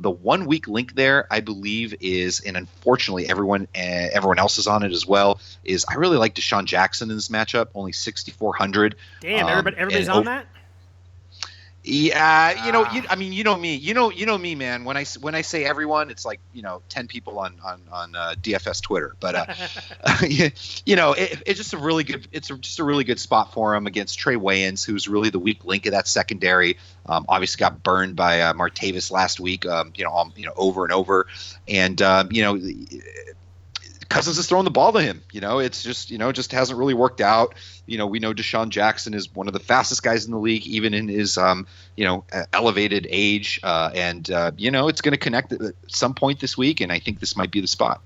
The 1 week link there, I believe, is, and unfortunately everyone else is on it as well, is I really like Deshaun Jackson in this matchup, only 6,400. Damn, everybody's on that? Yeah, you know me, man. When I say everyone, it's like 10 people on DFS Twitter. But it's just a really good spot for him against Trey Wayans, who's really the weak link of that secondary. Obviously got burned by Martavis last week. Over and over, and Cousins is throwing the ball to him. It's just hasn't really worked out. We know Deshaun Jackson is one of the fastest guys in the league, even in his, elevated age. And it's going to connect at some point this week. And I think this might be the spot.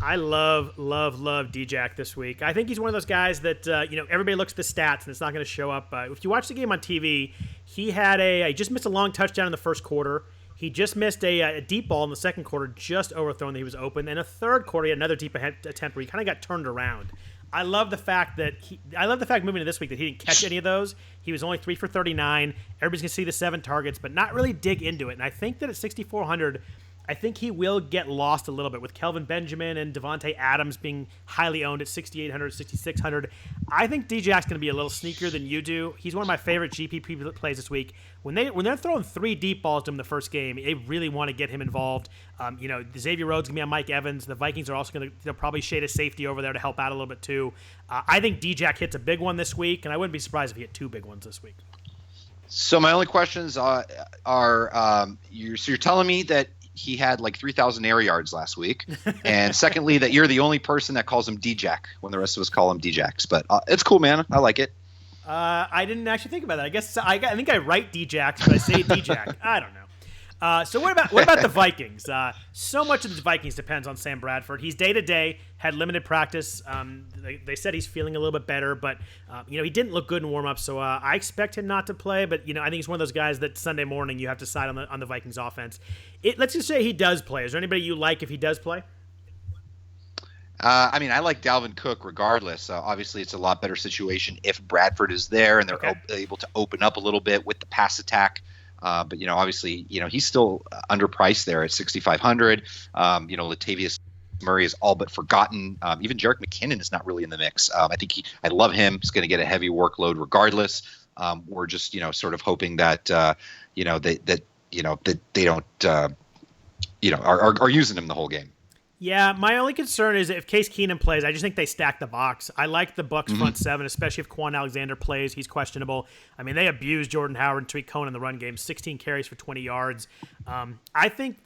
I love D-Jack this week. I think he's one of those guys that, everybody looks at the stats and it's not going to show up. If you watch the game on TV, he just missed a long touchdown in the first quarter. He just missed a deep ball in the second quarter, just overthrown that he was open. And a third quarter, he had another deep attempt where he kind of got turned around. I love the fact moving to this week that he didn't catch any of those. He was only 3 for 39. Everybody's going to see the 7 targets, but not really dig into it. And I think that at 6,400, I think he will get lost a little bit with Kelvin Benjamin and Devontae Adams being highly owned at 6,800, 6,600. I think D-Jack's going to be a little sneakier than you do. He's one of my favorite GPP plays this week. When they're throwing 3 deep balls to him the first game, they really want to get him involved. Xavier Rhodes going to be on Mike Evans. The Vikings are also they'll probably shade a safety over there to help out a little bit too. I think D-Jack hits a big one this week, and I wouldn't be surprised if he hit 2 big ones this week. So my only questions are you're telling me that he had like 3,000 air yards last week, and secondly, that you're the only person that calls him D-Jack when the rest of us call him D-Jacks. But it's cool, man. I like it. I didn't actually think about that. I guess I think I write D-Jacks, but I say D-Jack. I don't know. So what about the Vikings? So much of the Vikings depends on Sam Bradford. He's day-to-day, had limited practice. They said he's feeling a little bit better, but he didn't look good in warm-up, so I expect him not to play. But I think he's one of those guys that Sunday morning you have to side on the Vikings offense. Let's just say he does play. Is there anybody you like if he does play? I like Dalvin Cook regardless. Obviously, it's a lot better situation if Bradford is there and they're able to open up a little bit with the pass attack. But obviously, he's still underpriced there at 6,500. Latavius Murray is all but forgotten. Even Jerick McKinnon is not really in the mix. I love him. He's going to get a heavy workload regardless. We're just, sort of hoping that, that they don't, are using him the whole game. Yeah, my only concern is if Case Keenum plays, I just think they stack the box. I like the Bucks front seven, especially if Quan Alexander plays. He's questionable. I mean, they abused Jordan Howard and Tariq Cohen in the run game, 16 carries for 20 yards. I think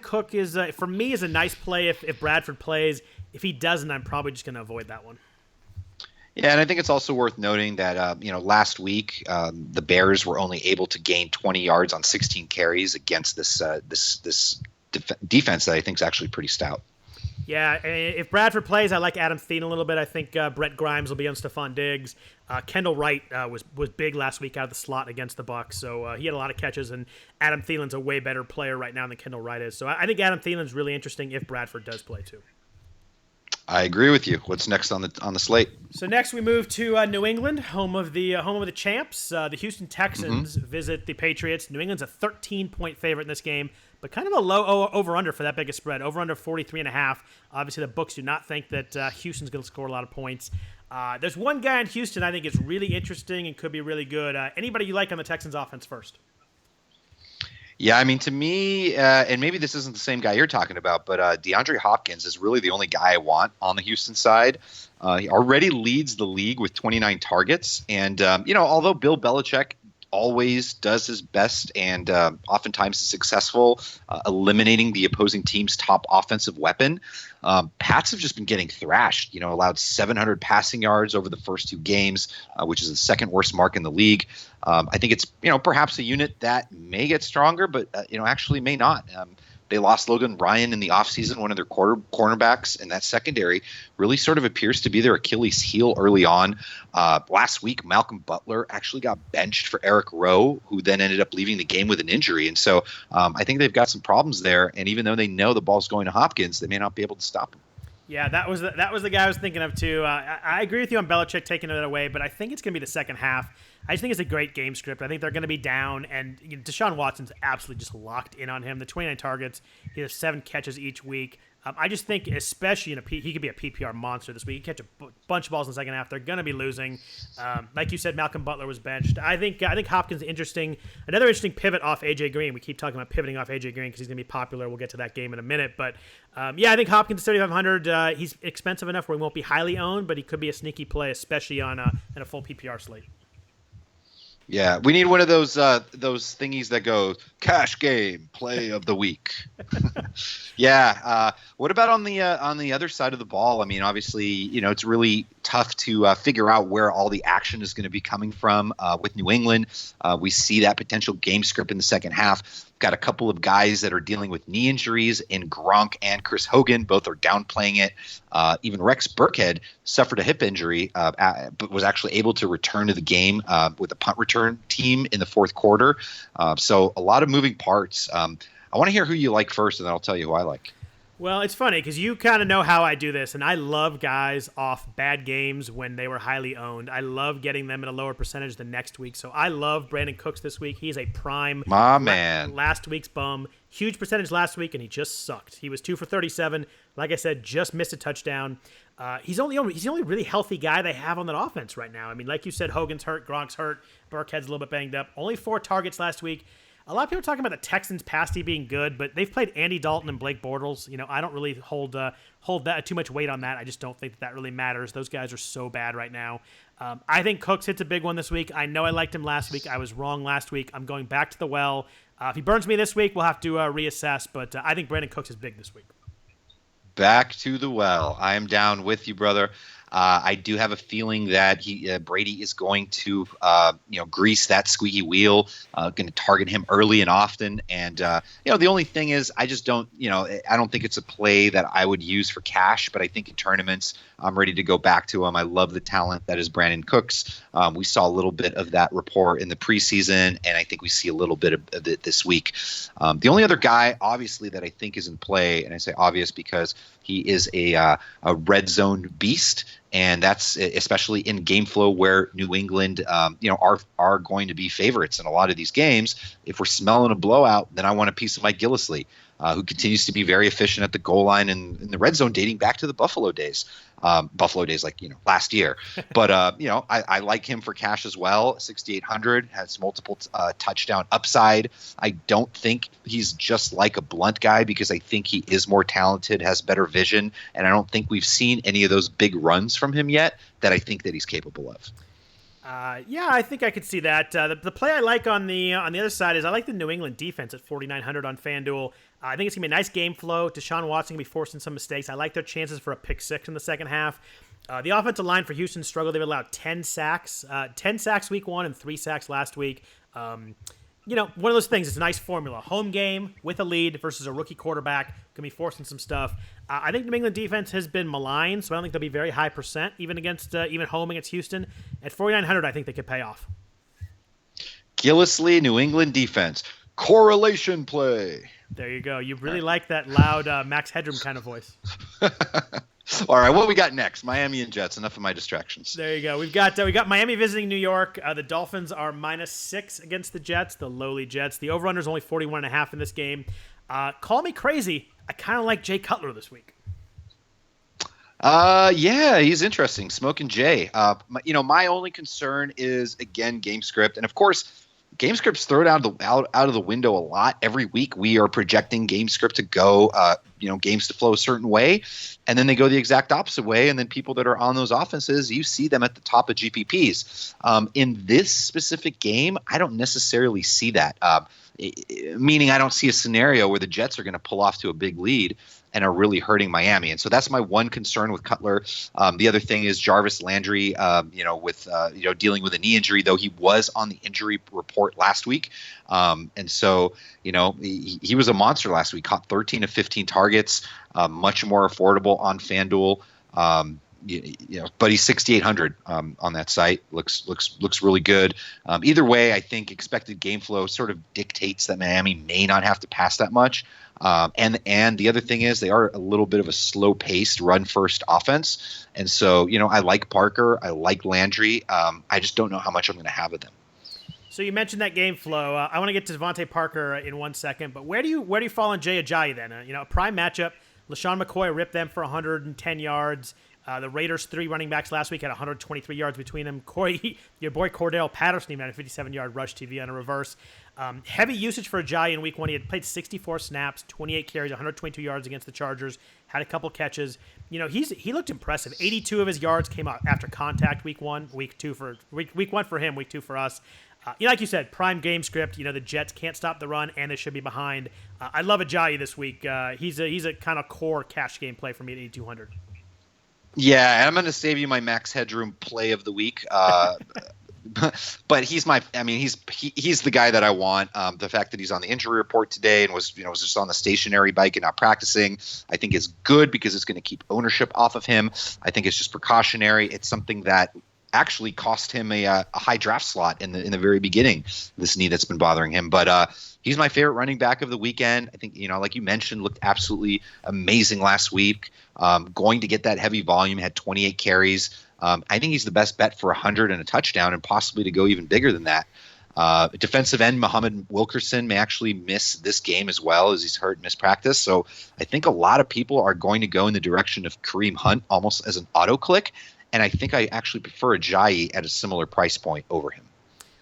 Cook is, for me, is a nice play if Bradford plays. If he doesn't, I'm probably just going to avoid that one. Yeah, and I think it's also worth noting that last week the Bears were only able to gain 20 yards on 16 carries against this defense that I think is actually pretty stout. Yeah, if Bradford plays, I like Adam Thielen a little bit. I think Brett Grimes will be on Stephon Diggs. Kendall Wright was big last week out of the slot against the Bucs, so he had a lot of catches, and Adam Thielen's a way better player right now than Kendall Wright is. So I think Adam Thielen's really interesting if Bradford does play too. I agree with you. What's next on the slate? So next we move to New England, home of the champs. The Houston Texans visit the Patriots. New England's a 13-point favorite in this game, but kind of a low over-under for that big a spread. Over-under 43.5. Obviously, the books do not think that Houston's going to score a lot of points. There's one guy in Houston I think is really interesting and could be really good. Anybody you like on the Texans offense first? Yeah, I mean, to me, and maybe this isn't the same guy you're talking about, but DeAndre Hopkins is really the only guy I want on the Houston side. He already leads the league with 29 targets. And, although Bill Belichick always does his best and oftentimes is successful eliminating the opposing team's top offensive weapon, Pats have just been getting thrashed. Allowed 700 passing yards over the first two games, which is the second worst mark in the league. I think it's perhaps a unit that may get stronger, but actually may not. They lost Logan Ryan in the offseason, one of their cornerbacks, and that secondary really sort of appears to be their Achilles heel early on. Last week, Malcolm Butler actually got benched for Eric Rowe, who then ended up leaving the game with an injury. And so I think they've got some problems there. And even though they know the ball's going to Hopkins, they may not be able to stop him. Yeah, that was the guy I was thinking of too. I agree with you on Belichick taking it away, but I think it's going to be the second half. I just think it's a great game script. I think they're going to be down, and Deshaun Watson's absolutely just locked in on him. The 29 targets, he has 7 catches each week. I just think, especially he could be a PPR monster this week. He catch a bunch of balls in the second half. They're going to be losing. Like you said, Malcolm Butler was benched. I think Hopkins is interesting. Another interesting pivot off AJ Green. We keep talking about pivoting off AJ Green because he's going to be popular. We'll get to that game in a minute. But I think Hopkins is 3,500. He's expensive enough where he won't be highly owned, but he could be a sneaky play, especially in a full PPR slate. Yeah, we need one of those thingies that go cash game play of the week. Yeah. What about on the other side of the ball? I mean, obviously, it's really tough to figure out where all the action is going to be coming from with New England. We see that potential game script in the second half. Got a couple of guys that are dealing with knee injuries in Gronk and Chris Hogan. Both are downplaying it. Even Rex Burkhead suffered a hip injury, but was actually able to return to the game with a punt return team in the fourth quarter. So a lot of moving parts. I want to hear who you like first, and then I'll tell you who I like. Well, it's funny because you kind of know how I do this, and I love guys off bad games when they were highly owned. I love getting them at a lower percentage the next week. So I love Brandon Cooks this week. He's a prime man. Last week's bum. Huge percentage last week, and he just sucked. He was 2 for 37. Like I said, just missed a touchdown. He's the only really healthy guy they have on that offense right now. I mean, like you said, Hogan's hurt, Gronk's hurt, Burkhead's a little bit banged up. Only 4 targets last week. A lot of people are talking about the Texans' pass D being good, but they've played Andy Dalton and Blake Bortles. I don't really hold that too much weight on that. I just don't think that really matters. Those guys are so bad right now. I think Cooks hits a big one this week. I know I liked him last week. I was wrong last week. I'm going back to the well. If he burns me this week, we'll have to reassess, but I think Brandon Cooks is big this week. Back to the well. I am down with you, brother. I do have a feeling that Brady is going to, grease that squeaky wheel, going to target him early and often. And, the only thing is I just don't, I don't think it's a play that I would use for cash, but I think in tournaments, I'm ready to go back to him. I love the talent that is Brandon Cooks. We saw a little bit of that rapport in the preseason, and I think we see a little bit of it this week. The only other guy, obviously, that I think is in play, and I say obvious because he is a red zone beast, and that's especially in game flow where New England, are going to be favorites in a lot of these games. If we're smelling a blowout, then I want a piece of Mike Gillislee. who continues to be very efficient at the goal line and in the red zone dating back to the Buffalo days. Buffalo days, like, last year. But, I like him for cash as well. 6,800 has multiple touchdown upside. I don't think he's just like a Blunt guy because I think he is more talented, has better vision, and I don't think we've seen any of those big runs from him yet that I think that he's capable of. Yeah, I think I could see that. The play I like on the other side is I like the New England defense at 4,900 on FanDuel. I think it's going to be a nice game flow. Deshaun Watson going to be forcing some mistakes. I like their chances for a pick six in the second half. The offensive line for Houston struggled. They've allowed 10 sacks. 10 sacks week 1 and 3 sacks last week. One of those things. It's a nice formula. Home game with a lead versus a rookie quarterback. Going to be forcing some stuff. I think New England defense has been maligned, so I don't think they'll be very high percent, even home against Houston. At 4,900, I think they could pay off. Gillislee, New England defense. Correlation play. There you go. You really like that loud Max Headroom kind of voice. All right, what we got next? Miami and Jets. Enough of my distractions. There you go. We got Miami visiting New York. The Dolphins are -6 against the Jets, the lowly Jets. The over-under is only 41.5 in this game. Call me crazy. I kind of like Jay Cutler this week. Yeah, he's interesting. Smoking Jay. My only concern is, again, game script, and of course, game scripts thrown out of the window a lot. Every week we are projecting game script to go, games to flow a certain way, and then they go the exact opposite way. And then people that are on those offenses, you see them at the top of GPPs. In this specific game, I don't necessarily see that. Meaning I don't see a scenario where the Jets are going to pull off to a big lead and are really hurting Miami. And so that's my one concern with Cutler. The other thing is Jarvis Landry, with dealing with a knee injury, though he was on the injury report last week. And so, he was a monster last week, caught 13 of 15 targets, much more affordable on FanDuel. But he's 6,800 on that site. Looks really good. Either way, I think expected game flow sort of dictates that Miami may not have to pass that much. And the other thing is they are a little bit of a slow-paced run-first offense. And so, I like Parker. I like Landry. I just don't know how much I'm going to have of them. So you mentioned that game flow. I want to get to Devontae Parker in 1 second, but where do you fall on Jay Ajayi then? A prime matchup. LaShawn McCoy ripped them for 110 yards. The Raiders' 3 running backs last week had 123 yards between them. Your boy Cordell Patterson even had a 57-yard rush TV on a reverse. Heavy usage for Ajayi in week 1. He had played 64 snaps, 28 carries, 122 yards against the Chargers, had a couple catches. He looked impressive. 82 of his yards came out after contact week 1, week 1 for him, week 2 for us. Like you said, prime game script. The Jets can't stop the run, and they should be behind. I love Ajayi this week. He's a kind of core cash game play for me at 8,200. Yeah, and I'm going to save you my Max Headroom play of the week. But he's the guy that I want. The fact that he's on the injury report today and was just on the stationary bike and not practicing, I think is good because it's going to keep ownership off of him. I think it's just precautionary. It's something that actually cost him a high draft slot in the very beginning, this knee that's been bothering him. But he's my favorite running back of the weekend. I think, like you mentioned, looked absolutely amazing last week. Going to get that heavy volume, had 28 carries. I think he's the best bet for 100 and a touchdown and possibly to go even bigger than that. Defensive end Muhammad Wilkerson may actually miss this game as well as he's hurt and missed practice. So I think a lot of people are going to go in the direction of Kareem Hunt almost as an auto click. And I think I actually prefer Ajayi at a similar price point over him.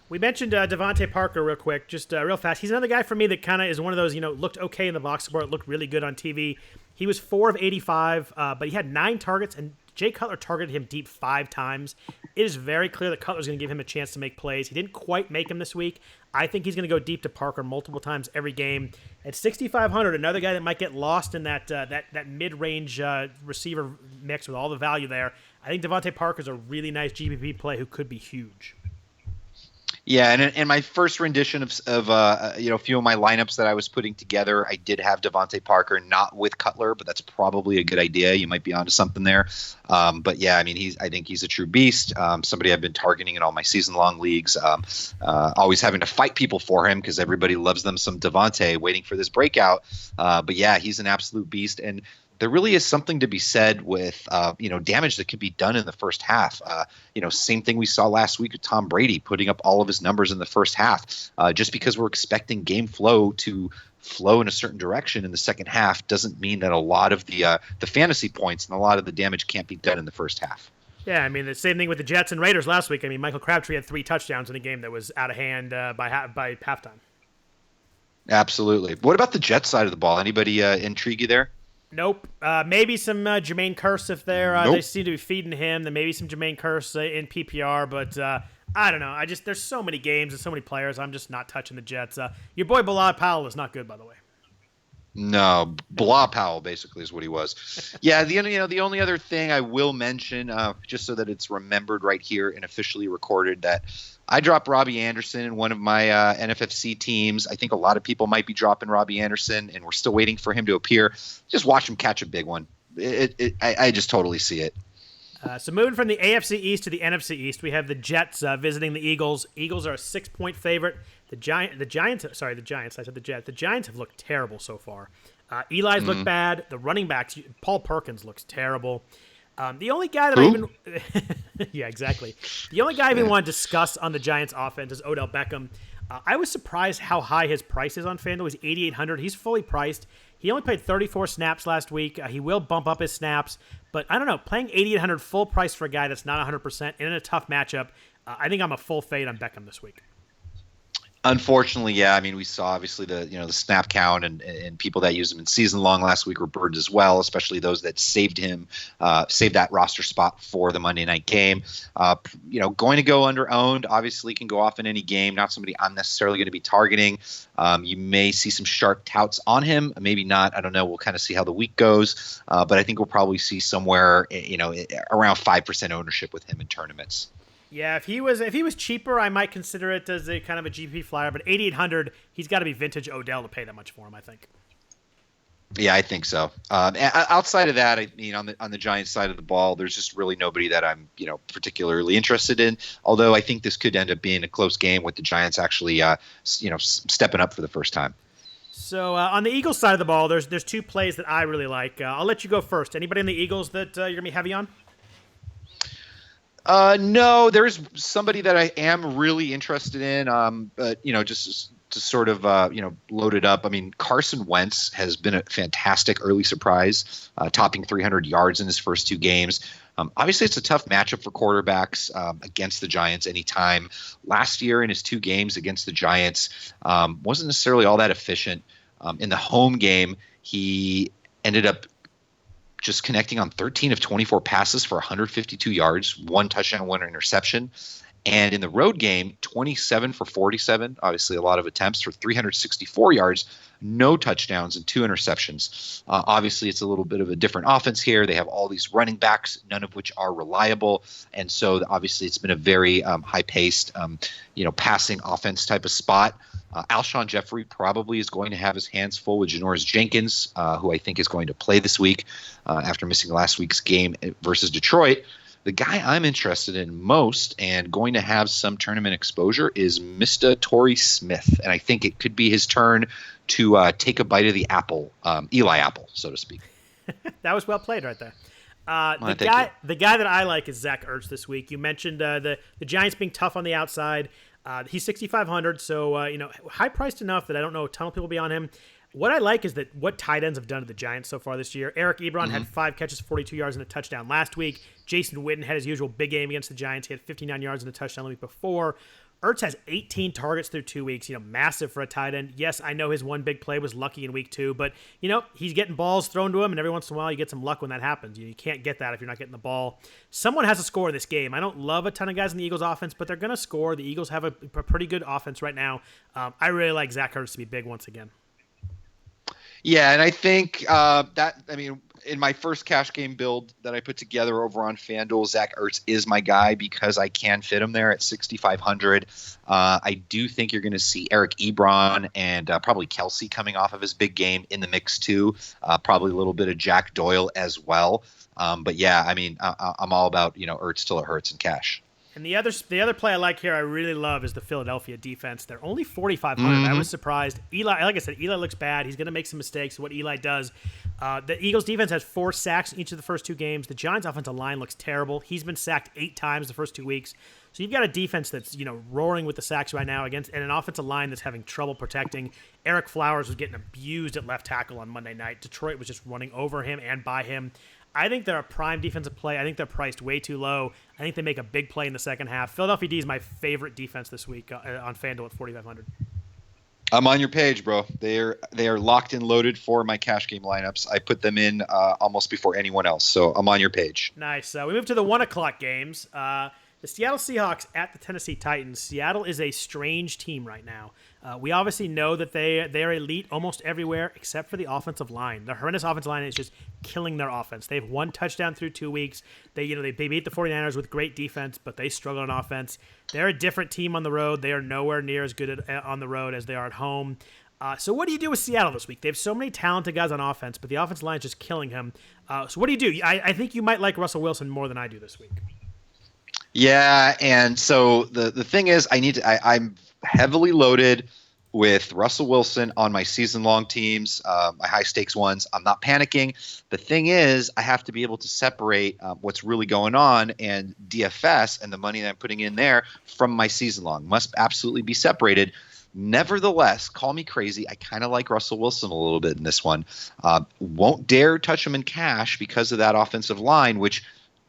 We mentioned Devontae Parker real quick, just real fast. He's another guy for me that kind of is one of those, looked okay in the box score, looked really good on TV. He was 4 of 85, but he had 9 targets, and Jay Cutler targeted him deep 5 times. It is very clear that Cutler's going to give him a chance to make plays. He didn't quite make him this week. I think he's going to go deep to Parker multiple times every game. At 6,500, another guy that might get lost in that mid-range receiver mix with all the value there. I think Devontae Parker's a really nice GPP play who could be huge. Yeah, and in my first rendition of a few of my lineups that I was putting together, I did have Devontae Parker, not with Cutler, but that's probably a good idea. You might be onto something there. But yeah, I think he's a true beast. Somebody I've been targeting in all my season-long leagues. Always having to fight people for him because everybody loves them some Devontae, waiting for this breakout. But yeah, he's an absolute beast. And there really is something to be said with damage that can be done in the first half. Same thing we saw last week with Tom Brady putting up all of his numbers in the first half. Just because we're expecting game flow to flow in a certain direction in the second half doesn't mean that a lot of the fantasy points and a lot of the damage can't be done in the first half. Yeah, I mean, the same thing with the Jets and Raiders last week. I mean, Michael Crabtree had 3 touchdowns in a game that was out of hand by halftime. Absolutely. What about the Jets side of the ball? Anybody intrigue you there? Nope. Maybe some Jermaine Kearse if Nope. they seem to be feeding him. Then maybe some Jermaine Kearse in PPR, but I don't know. There's so many games and so many players. I'm just not touching the Jets. Your boy Vlad Powell is not good, by the way. No, Blah Powell basically is what he was. Yeah, the only other thing I will mention, just so that it's remembered right here and officially recorded, that I dropped Robbie Anderson in one of my NFFC teams. I think a lot of people might be dropping Robbie Anderson, and we're still waiting for him to appear. Just watch him catch a big one. I just totally see it. So moving from the AFC East to the NFC East, we have the Jets visiting the Eagles. Eagles are a 6-point favorite. The Giants. I said the Jets. The Giants have looked terrible so far. Eli's looked bad. The running backs, Paul Perkins looks terrible. The only guy that I even yeah, exactly. The only guy I even want to discuss on the Giants offense is Odell Beckham. I was surprised how high his price is on FanDuel. He's $8,800. He's fully priced. He only played 34 snaps last week. He will bump up his snaps, but I don't know. Playing $8,800 full price for a guy that's not 100% and in a tough matchup, I think I'm a full fade on Beckham this week. Unfortunately, yeah. I mean, we saw obviously the snap count and people that used him in season long last week were burned as well, especially those that saved that roster spot for the Monday night game. Going to go under owned, obviously can go off in any game. Not somebody I'm necessarily going to be targeting. You may see some sharp touts on him, maybe not. I don't know. We'll kind of see how the week goes, but I think we'll probably see somewhere around 5% ownership with him in tournaments. Yeah, if he was cheaper, I might consider it as a kind of a GP flyer. But $8,800, he's got to be vintage Odell to pay that much for him, I think. Yeah, I think so. Outside of that, on the Giants side of the ball, there's just really nobody that I'm particularly interested in. Although I think this could end up being a close game with the Giants actually stepping up for the first time. So on the Eagles side of the ball, there's 2 plays that I really like. I'll let you go first. Anybody in the Eagles that you're gonna be heavy on? No, there's somebody that I am really interested in. But just to sort of load it up. I mean, Carson Wentz has been a fantastic early surprise, topping 300 yards in his first 2 games. Obviously, it's a tough matchup for quarterbacks against the Giants anytime. Last year in his 2 games against the Giants, wasn't necessarily all that efficient. In the home game, he ended up just connecting on 13 of 24 passes for 152 yards, 1 touchdown, 1 interception. And in the road game, 27 for 47, obviously a lot of attempts for 364 yards, no touchdowns and 2 interceptions. Obviously, it's a little bit of a different offense here. They have all these running backs, none of which are reliable. And so obviously it's been a very high-paced, passing offense type of spot. Alshon Jeffrey probably is going to have his hands full with Janoris Jenkins, who I think is going to play this week after missing last week's game versus Detroit. The guy I'm interested in most and going to have some tournament exposure is Mr. Torrey Smith. And I think it could be his turn to take a bite of the apple, Eli Apple, so to speak. That was well played right there. The guy that I like is Zach Ertz this week. You mentioned the Giants being tough on the outside. He's 6,500, so high priced enough that I don't know a ton of people will be on him. What I like is that what tight ends have done to the Giants so far this year. Eric Ebron had 5 catches, 42 yards, and a touchdown last week. Jason Witten had his usual big game against the Giants. He had 59 yards and a touchdown the week before. Ertz has 18 targets through 2 weeks, massive for a tight end. Yes, I know his one big play was lucky in week 2, but, he's getting balls thrown to him, and every once in a while you get some luck when that happens. You can't get that if you're not getting the ball. Someone has to score in this game. I don't love a ton of guys in the Eagles offense, but they're going to score. The Eagles have a pretty good offense right now. I really like Zach Ertz to be big once again. Yeah, and I think in my first cash game build that I put together over on FanDuel, Zach Ertz is my guy because I can fit him there at 6,500. I do think you're going to see Eric Ebron and probably Kelsey coming off of his big game in the mix too. Probably a little bit of Jack Doyle as well. But yeah, I'm all about Ertz till it hurts in cash. And the other play I like here, I really love, is the Philadelphia defense. They're only 4,500. I was surprised. Eli, like I said, Eli looks bad. He's going to make some mistakes. What Eli does. The Eagles defense has 4 sacks in each of the first 2 games. The Giants offensive line looks terrible. He's been sacked 8 times the first 2 weeks. So you've got a defense that's roaring with the sacks right now and an offensive line that's having trouble protecting. Eric Flowers was getting abused at left tackle on Monday night. Detroit was just running over him and by him. I think they're a prime defensive play. I think they're priced way too low. I think they make a big play in the second half. Philadelphia D is my favorite defense this week on FanDuel at 4,500. I'm on your page, bro. They are locked and loaded for my cash game lineups. I put them in almost before anyone else, so I'm on your page. Nice. We move to the 1 o'clock games. The Seattle Seahawks at the Tennessee Titans. Seattle is a strange team right now. We obviously know that they're elite almost everywhere except for the offensive line. The horrendous offensive line is just killing their offense. They have 1 touchdown through 2 weeks. They beat the 49ers with great defense, but they struggle on offense. They're a different team on the road. They are nowhere near as good on the road as they are at home. So what do you do with Seattle this week? They have so many talented guys on offense, but the offensive line is just killing him. So what do you do? I think you might like Russell Wilson more than I do this week. Yeah, and so the thing is, I'm heavily loaded with Russell Wilson on my season-long teams, my high-stakes ones. I'm not panicking. The thing is, I have to be able to separate what's really going on and DFS and the money that I'm putting in there from my season-long. Must absolutely be separated. Nevertheless, call me crazy, I kind of like Russell Wilson a little bit in this one. Won't dare touch him in cash because of that offensive line, which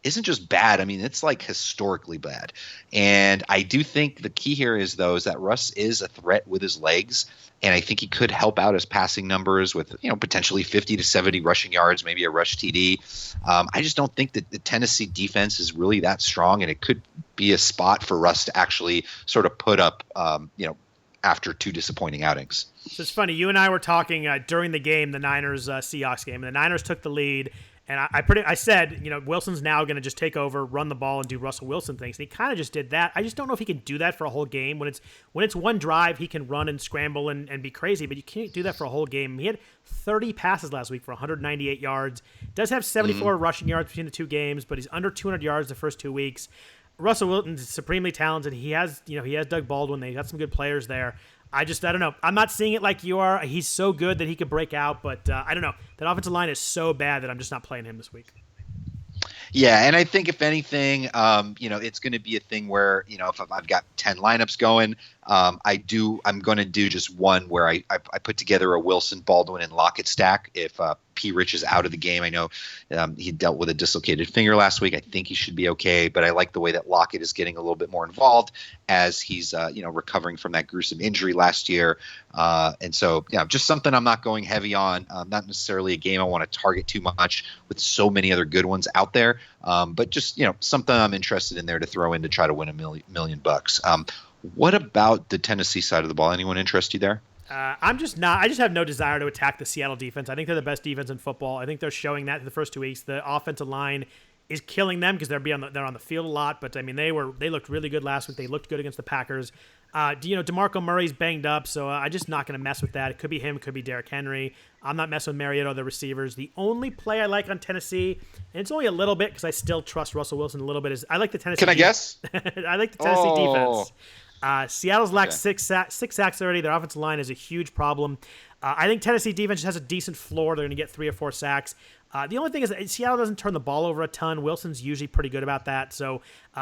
isn't just bad. I mean, it's like historically bad. And I do think the key here is that Russ is a threat with his legs. And I think he could help out his passing numbers with, potentially 50 to 70 rushing yards, maybe a rush TD. I just don't think that the Tennessee defense is really that strong. And it could be a spot for Russ to actually sort of put up, after 2 disappointing outings. So it's funny. You and I were talking during the game, the Niners-Seahawks game, and the Niners took the lead. And I said, Wilson's now going to just take over, run the ball, and do Russell Wilson things. And he kind of just did that. I just don't know if he can do that for a whole game. When it's one drive, he can run and scramble and be crazy, but you can't do that for a whole game. He had 30 passes last week for 198 yards. Does have 74 rushing yards between the 2 games, but he's under 200 yards the first 2 weeks. Russell Wilson is supremely talented. He has Doug Baldwin. They got some good players there. I don't know. I'm not seeing it like you are. He's so good that he could break out, but I don't know. That offensive line is so bad that I'm just not playing him this week. Yeah, and I think if anything, it's going to be a thing where, if I've got 10 lineups going, I'm going to do just one where I put together a Wilson, Baldwin, and Lockett stack. If P. Rich is out of the game, I know he dealt with a dislocated finger last week. I think he should be okay, but I like the way that Lockett is getting a little bit more involved as he's recovering from that gruesome injury last year. And so, just something I'm not going heavy on. Not necessarily a game I want to target too much with so many other good ones out there. But just, something I'm interested in there to throw in to try to win $1 million bucks. What about the Tennessee side of the ball? Anyone interest you there? I'm just not. I just have no desire to attack the Seattle defense. I think they're the best defense in football. I think they're showing that in the first 2 weeks. The offensive line is killing them because they're on the field a lot. But I mean, they looked really good last week. They looked good against the Packers. DeMarco Murray's banged up, so I'm just not going to mess with that. It could be him, it could be Derrick Henry. I'm not messing with Mariota or the receivers. The only play I like on Tennessee, and it's only a little bit because I still trust Russell Wilson a little bit, is I like the Tennessee. Can I guess? I like the Tennessee defense. Seattle's lacked 6 sacks already. Their offensive line is a huge problem. I think Tennessee defense just has a decent floor. They're going to get 3 or 4 sacks. The only thing is that Seattle doesn't turn the ball over a ton. Wilson's usually pretty good about that. So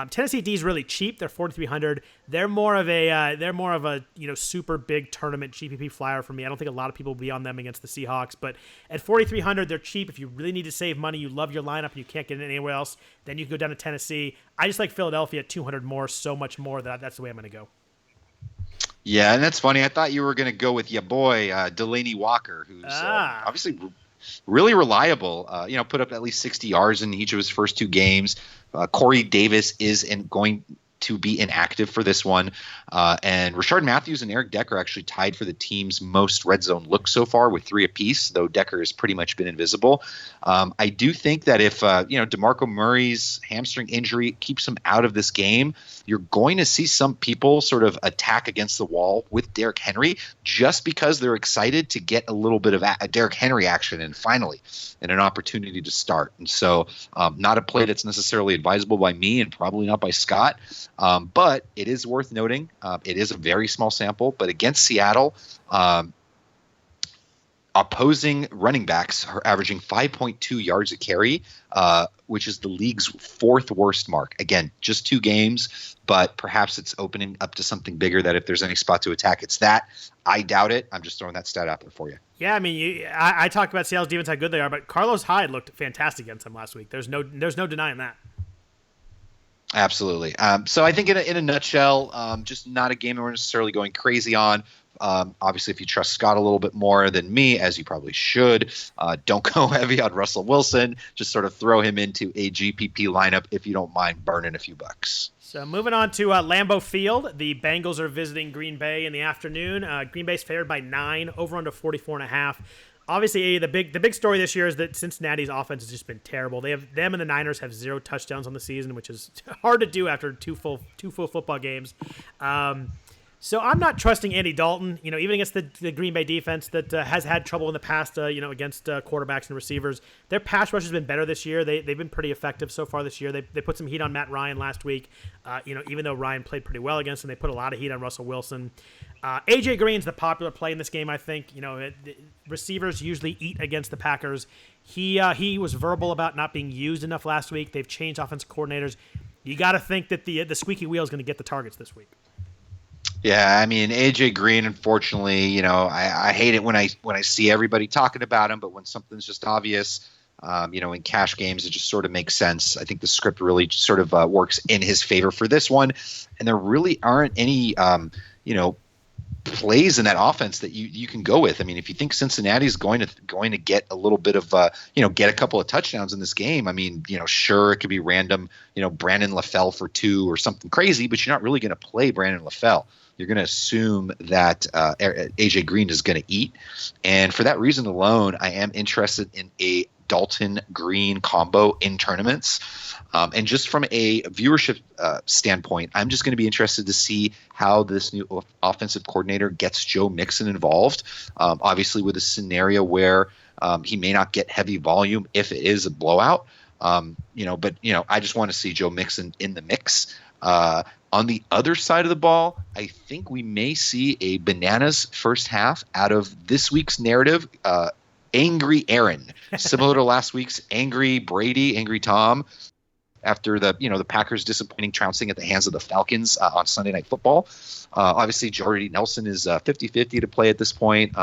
Tennessee D is really cheap. They're 4,300. They're more of a super big tournament GPP flyer for me. I don't think a lot of people will be on them against the Seahawks, but at 4,300 they're cheap. If you really need to save money, you love your lineup and you can't get it anywhere else, then you can go down to Tennessee. I just like Philadelphia at 200 more, so much more that's the way I'm going to go. Yeah, and that's funny. I thought you were going to go with your boy Delaney Walker, who's obviously really reliable. Put up at least 60 yards in each of his first 2 games. Corey Davis is going to be inactive for this one. And Rashard Matthews and Eric Decker actually tied for the team's most red zone looks so far with 3 apiece, though Decker has pretty much been invisible. I do think that if DeMarco Murray's hamstring injury keeps him out of this game, you're going to see some people sort of attack against the wall with Derrick Henry just because they're excited to get a little bit of Derrick Henry action and finally and an opportunity to start. And so not a play that's necessarily advisable by me and probably not by Scott. But it is worth noting, it is a very small sample, but against Seattle, opposing running backs are averaging 5.2 yards a carry, which is the league's fourth worst mark. Again, just 2 games, but perhaps it's opening up to something bigger, that if there's any spot to attack, it's that. I doubt it. I'm just throwing that stat out there for you. Yeah, I mean, I talked about Seattle's defense, how good they are, but Carlos Hyde looked fantastic against them last week. There's no denying that. Absolutely. So I think in a nutshell, just not a game that we're necessarily going crazy on. Obviously, if you trust Scott a little bit more than me, as you probably should, don't go heavy on Russell Wilson. Just sort of throw him into a GPP lineup if you don't mind burning a few bucks. So moving on to Lambeau Field, the Bengals are visiting Green Bay in the afternoon. Green Bay's favored by 9, over under 44.5. Obviously, the big story this year is that Cincinnati's offense has just been terrible. Them and the Niners have 0 touchdowns on the season, which is hard to do after two full football games. So I'm not trusting Andy Dalton, even against the Green Bay defense that has had trouble in the past, against quarterbacks and receivers. Their pass rush has been better this year. They've been pretty effective so far this year. They put some heat on Matt Ryan last week. Even though Ryan played pretty well against him, they put a lot of heat on Russell Wilson. AJ Green's the popular play in this game, I think. Receivers usually eat against the Packers. He was verbal about not being used enough last week. They've changed offensive coordinators. You got to think that the squeaky wheel is going to get the targets this week. Yeah, I mean, AJ Green, unfortunately, I hate it when I see everybody talking about him, but when something's just obvious, in cash games, it just sort of makes sense. I think the script really sort of works in his favor for this one, and there really aren't any, plays in that offense that you can go with. I mean, if you think Cincinnati's going to get a little bit of, get a couple of touchdowns in this game, I mean, sure, it could be random, Brandon LaFell for 2 or something crazy, but you're not really going to play Brandon LaFell. You're going to assume that AJ Green is going to eat. And for that reason alone, I am interested in a Dalton Green combo in tournaments. And just from a viewership standpoint, I'm just going to be interested to see how this new offensive coordinator gets Joe Mixon involved. Obviously, with a scenario where he may not get heavy volume if it is a blowout. But I just want to see Joe Mixon in the mix. On the other side of the ball, I think we may see a bananas first half out of this week's narrative. Angry Aaron, similar to last week's angry Brady, angry Tom, after the Packers disappointing trouncing at the hands of the Falcons on Sunday Night Football. Obviously, Jordy Nelson is 50-50 to play at this point,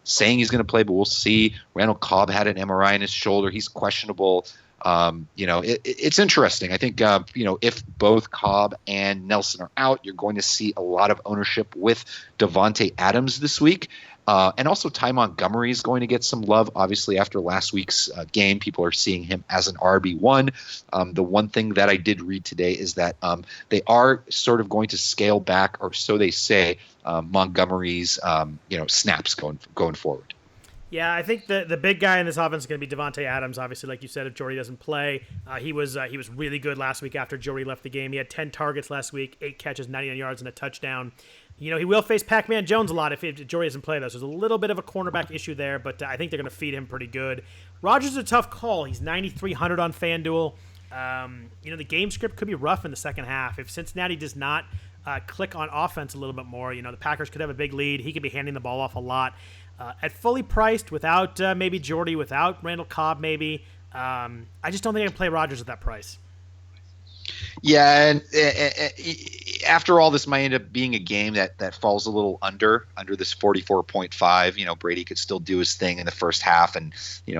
saying he's going to play, but we'll see. Randall Cobb had an MRI in his shoulder. He's questionable. It's interesting. I think, if both Cobb and Nelson are out, you're going to see a lot of ownership with Davante Adams this week. And also Ty Montgomery is going to get some love. Obviously, after last week's game, people are seeing him as an RB1. The one thing that I did read today is that they are sort of going to scale back, or so they say, Montgomery's snaps going forward. Yeah, I think the big guy in this offense is going to be Davante Adams. Obviously, like you said, if Jordy doesn't play, he was really good last week after Jordy left the game. He had 10 targets last week, 8 catches, 99 yards, and a touchdown. He will face Pac-Man Jones a lot if Jordy doesn't play, though. So there's a little bit of a cornerback issue there, but I think they're going to feed him pretty good. Rodgers is a tough call. He's 9,300 on FanDuel. The game script could be rough in the second half. If Cincinnati does not click on offense a little bit more, the Packers could have a big lead. He could be handing the ball off a lot. At fully priced, without maybe Jordy, without Randall Cobb maybe, I just don't think I can play Rodgers at that price. Yeah, and after all, this might end up being a game that falls a little under this 44.5. Brady could still do his thing in the first half, and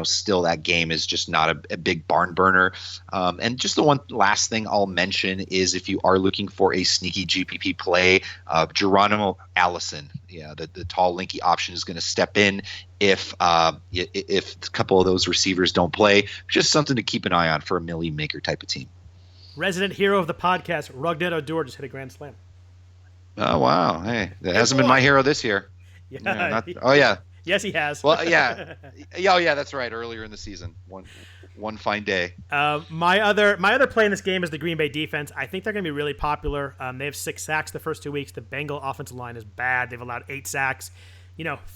still that game is just not a big barn burner. And just the one last thing I'll mention is if you are looking for a sneaky GPP play, Geronimo Allison, the tall, lanky option is going to step in if a couple of those receivers don't play. Just something to keep an eye on for a milli maker type of team. Resident hero of the podcast, Rugnet Odor, just hit a grand slam. Oh, wow. Hey, that hasn't been my hero this year. Yeah. Oh, yeah. Yes, he has. Well, yeah. Oh, yeah, that's right. Earlier in the season. One fine day. My other play in this game is the Green Bay defense. I think they're going to be really popular. They have 6 sacks the first 2 weeks. The Bengal offensive line is bad. They've allowed 8 sacks.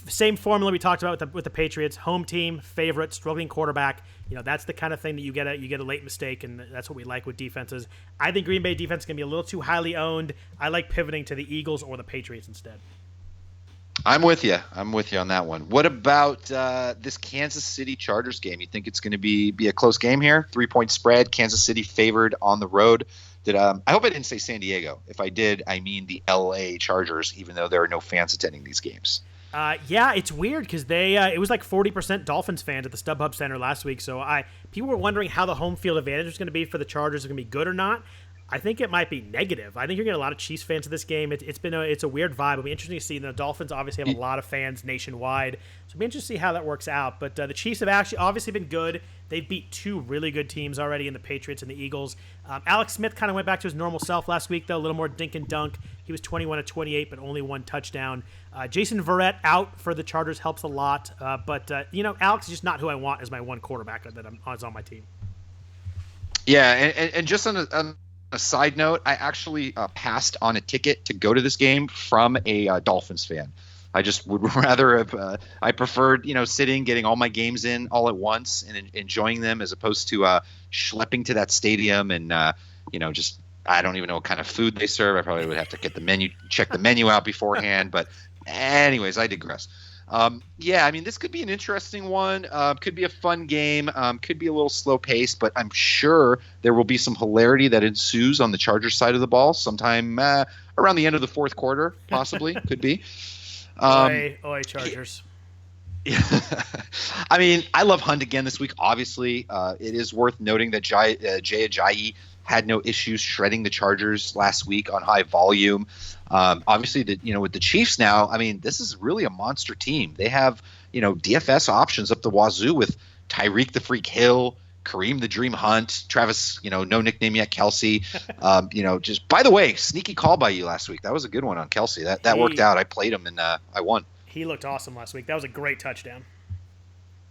Same formula we talked about with the Patriots. Home team, favorite, struggling quarterback. That's the kind of thing that you get a late mistake, and that's what we like with defenses. I think Green Bay defense is going to be a little too highly owned. I like pivoting to the Eagles or the Patriots instead. I'm with you on that one. What about this Kansas City Chargers game? You think it's going to be a close game here? 3-point spread. Kansas City favored on the road. I hope I didn't say San Diego. If I did, I mean the LA Chargers, even though there are no fans attending these games. Yeah, it's weird because it was like 40% Dolphins fans at the StubHub Center last week. So people were wondering how the home field advantage was going to be for the Chargers. Is it going to be good or not? I think it might be negative. I think you're getting a lot of Chiefs fans at this game. It's a weird vibe. It'll be interesting to see. The Dolphins obviously have a lot of fans nationwide, so it'll be interesting to see how that works out. But the Chiefs have actually obviously been good. They've beat two really good teams already in the Patriots and the Eagles. Alex Smith kind of went back to his normal self last week, though, a little more dink and dunk. He was 21 of 28, but only one touchdown. Jason Verrett out for the Chargers helps a lot. But Alex is just not who I want as my one quarterback that is on my team. Yeah, and just on a side note, I actually passed on a ticket to go to this game from a Dolphins fan. I just would rather have I preferred, sitting, getting all my games in all at once and enjoying them as opposed to schlepping to that stadium and, just I don't even know what kind of food they serve. I probably would have to check the menu out beforehand. But anyways, I digress. This could be an interesting one. Could be a fun game. Could be a little slow paced, but I'm sure there will be some hilarity that ensues on the Chargers side of the ball sometime around the end of the fourth quarter, possibly. Could be. Oi, Chargers. I love Hunt again this week. Obviously, it is worth noting that Jay Ajayi had no issues shredding the Chargers last week on high volume. Obviously, with the Chiefs now, this is really a monster team. They have, DFS options up the wazoo with Tyreek the Freak Hill, Kareem the Dream Hunt, Travis, no nickname yet, Kelsey. Just by the way, sneaky call by you last week. That was a good one on Kelsey. That worked out. I played him and I won. He looked awesome last week. That was a great touchdown.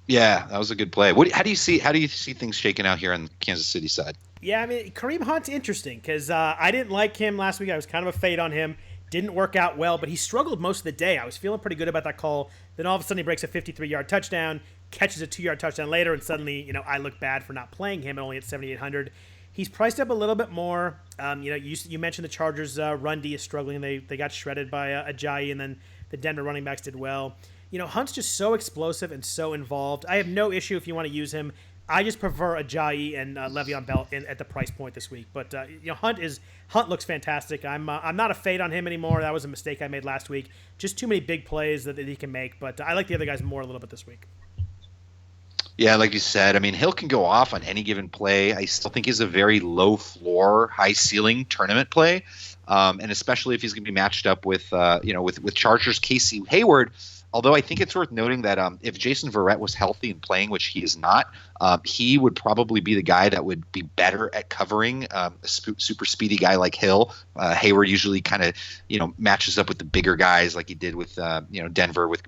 Yeah, that was a good play. How do you see things shaking out here on the Kansas City side? Yeah, Kareem Hunt's interesting because I didn't like him last week. I was kind of a fade on him. Didn't work out well, but he struggled most of the day. I was feeling pretty good about that call. Then all of a sudden he breaks a 53-yard touchdown, catches a 2-yard touchdown later, and suddenly, I look bad for not playing him only at 7,800. He's priced up a little bit more. You mentioned the Chargers' run D is struggling. They got shredded by Ajayi, and then the Denver running backs did well. Hunt's just so explosive and so involved. I have no issue if you want to use him. I just prefer Ajayi and Le'Veon Bell at the price point this week. But Hunt looks fantastic. I'm not a fade on him anymore. That was a mistake I made last week. Just too many big plays that he can make. But I like the other guys more a little bit this week. Yeah, like you said, Hill can go off on any given play. I still think he's a very low floor, high ceiling tournament play, and especially if he's going to be matched up with Chargers Casey Hayward. Although I think it's worth noting that if Jason Verrett was healthy and playing, which he is not, he would probably be the guy that would be better at covering a super speedy guy like Hill. Hayward usually kind of matches up with the bigger guys like he did with Denver with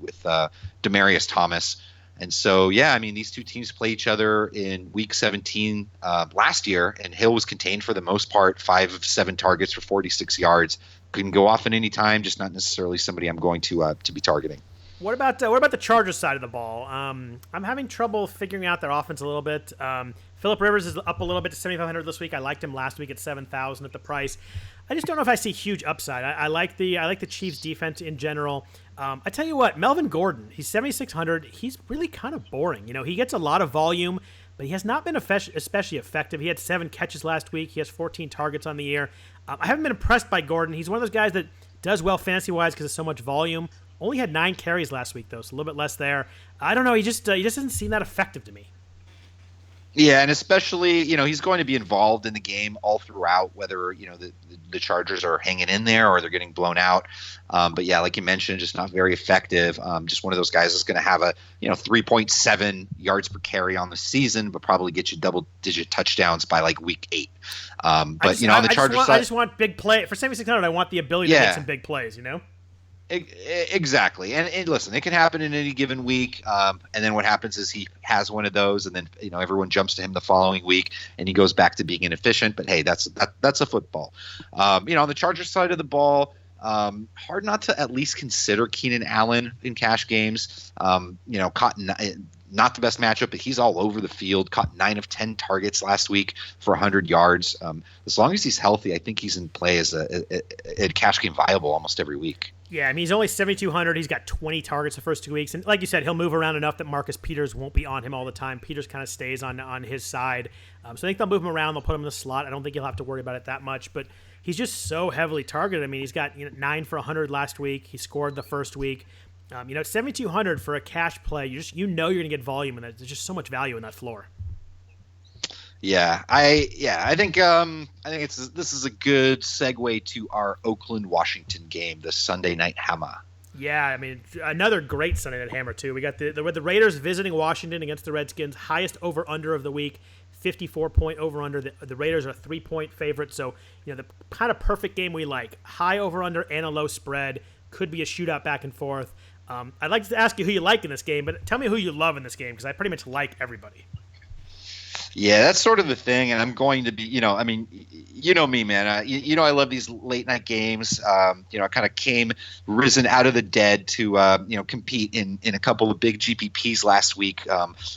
Demaryius Thomas. And so, these two teams play each other in Week 17 last year, and Hill was contained for the most part, 5 of 7 targets for 46 yards. Can go off at any time, just not necessarily somebody I'm going to be targeting. What about the Chargers side of the ball? I'm having trouble figuring out their offense a little bit. Phillip Rivers is up a little bit to 7,500 this week. I liked him last week at 7,000 at the price. I just don't know if I see huge upside. I like the Chiefs defense in general. I tell you what, Melvin Gordon, he's 7,600. He's really kind of boring. He gets a lot of volume, but he has not been especially effective. He had 7 catches last week. He has 14 targets on the year. I haven't been impressed by Gordon. He's one of those guys that does well fantasy-wise because of so much volume. Only had 9 carries last week, though, so a little bit less there. I don't know. He just doesn't seem that effective to me. Yeah, and especially, he's going to be involved in the game all throughout, whether, the Chargers are hanging in there or they're getting blown out. But yeah, like you mentioned, just not very effective. Just one of those guys that's going to have a, 3.7 yards per carry on the season, but probably get you double-digit touchdowns by like week 8. On the Chargers side, I just want big play for 7,600. I want the ability to make some big plays. Exactly. And listen, it can happen in any given week. And then what happens is he has one of those and then, everyone jumps to him the following week and he goes back to being inefficient. But hey, that's a football. On the Chargers side of the ball, Hard not to at least consider Keenan Allen in cash games. Caught not the best matchup, but he's all over the field. Caught 9 of 10 targets last week for 100 yards. As long as he's healthy, I think he's in play as a cash game viable almost every week. Yeah, I mean, he's only 7,200. He's got 20 targets the first 2 weeks. And like you said, he'll move around enough that Marcus Peters won't be on him all the time. Peters kind of stays on his side. So I think they'll move him around. They'll put him in the slot. I don't think you'll have to worry about it that much. But he's just so heavily targeted. I mean, he's got 9 for 100 last week. He scored the first week. 7,200 for a cash play. You're going to get volume in that. There's just so much value in that floor. Yeah, I think this is a good segue to our Oakland-Washington game, the Sunday night hammer. Yeah, I mean, another great Sunday night hammer too. We got the Raiders visiting Washington against the Redskins, highest over/under of the week, 54-point over/under. The Raiders are a 3-point favorite, so the kind of perfect game we like. High over/under and a low spread. Could be a shootout back and forth. I'd like to ask you who you like in this game, but tell me who you love in this game because I pretty much like everybody. Yeah, that's sort of the thing, and I'm going to be, me, man. I love these late night games. I kind of risen out of the dead to, compete in a couple of big GPPs last week,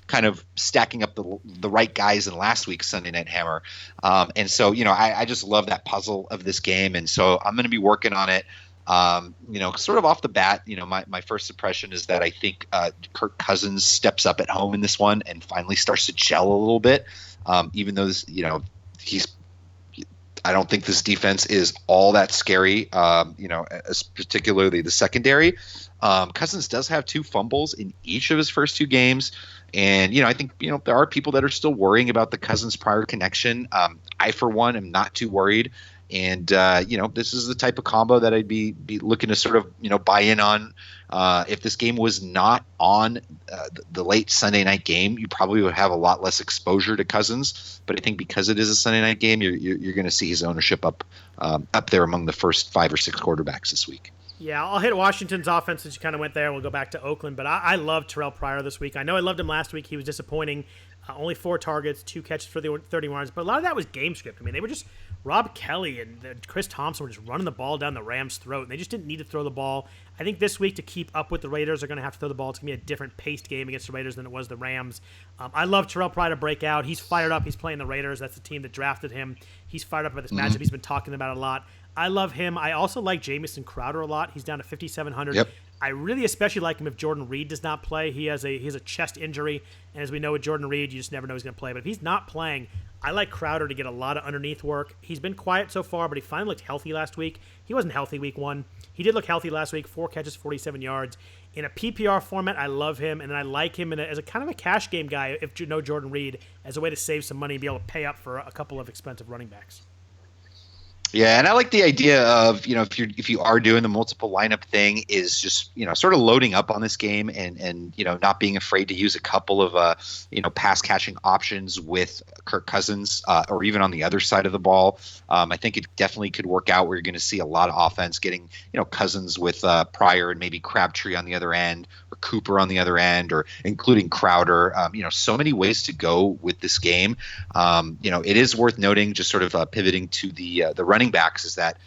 kind of stacking up the right guys in last week's Sunday Night Hammer. And so, I just love that puzzle of this game, and so I'm going to be working on it. Sort of off the bat, my first impression is that I think Kirk Cousins steps up at home in this one and finally starts to gel a little bit. Even though I don't think this defense is all that scary. Particularly the secondary. Cousins does have 2 fumbles in each of his first 2 games. And, I think, there are people that are still worrying about the Cousins prior connection. I, for one, am not too worried. And, this is the type of combo that I'd be looking to sort of, buy in on. If this game was not on the late Sunday night game, you probably would have a lot less exposure to Cousins. But I think because it is a Sunday night game, you're going to see his ownership up there among the first 5 or 6 quarterbacks this week. Yeah, I'll hit Washington's offense since you kind of went there. We'll go back to Oakland. But I love Terrell Pryor this week. I know I loved him last week. He was disappointing. Only 4 targets, 2 catches for the 30 yards. But a lot of that was game script. I mean, they were just Rob Kelly and Chris Thompson were just running the ball down the Rams' throat. And they just didn't need to throw the ball. I think this week to keep up with the Raiders, they're going to have to throw the ball. It's going to be a different paced game against the Raiders than it was the Rams. I love Terrell Pryor to break out. He's fired up. He's playing the Raiders. That's the team that drafted him. He's fired up about this matchup. He's been talking about it a lot. I love him. I also like Jamison Crowder a lot. He's down to 5,700. Yep. I really especially like him if Jordan Reed does not play. He has a chest injury, and as we know with Jordan Reed, you just never know he's going to play. But if he's not playing, I like Crowder to get a lot of underneath work. He's been quiet so far, but he finally looked healthy last week. He wasn't healthy week 1. He did look healthy last week, 4 catches, 47 yards. In a PPR format, I love him, and then I like him as a kind of a cash game guy if you know Jordan Reed as a way to save some money and be able to pay up for a couple of expensive running backs. Yeah, and I like the idea of, if you are doing the multiple lineup thing, is just, sort of loading up on this game and not being afraid to use a couple of, pass catching options with Kirk Cousins or even on the other side of the ball. I think it definitely could work out where you're going to see a lot of offense getting, Cousins with Pryor and maybe Crabtree on the other end or Cooper on the other end or including Crowder. So many ways to go with this game. It is worth noting, just sort of pivoting to the running backs, is that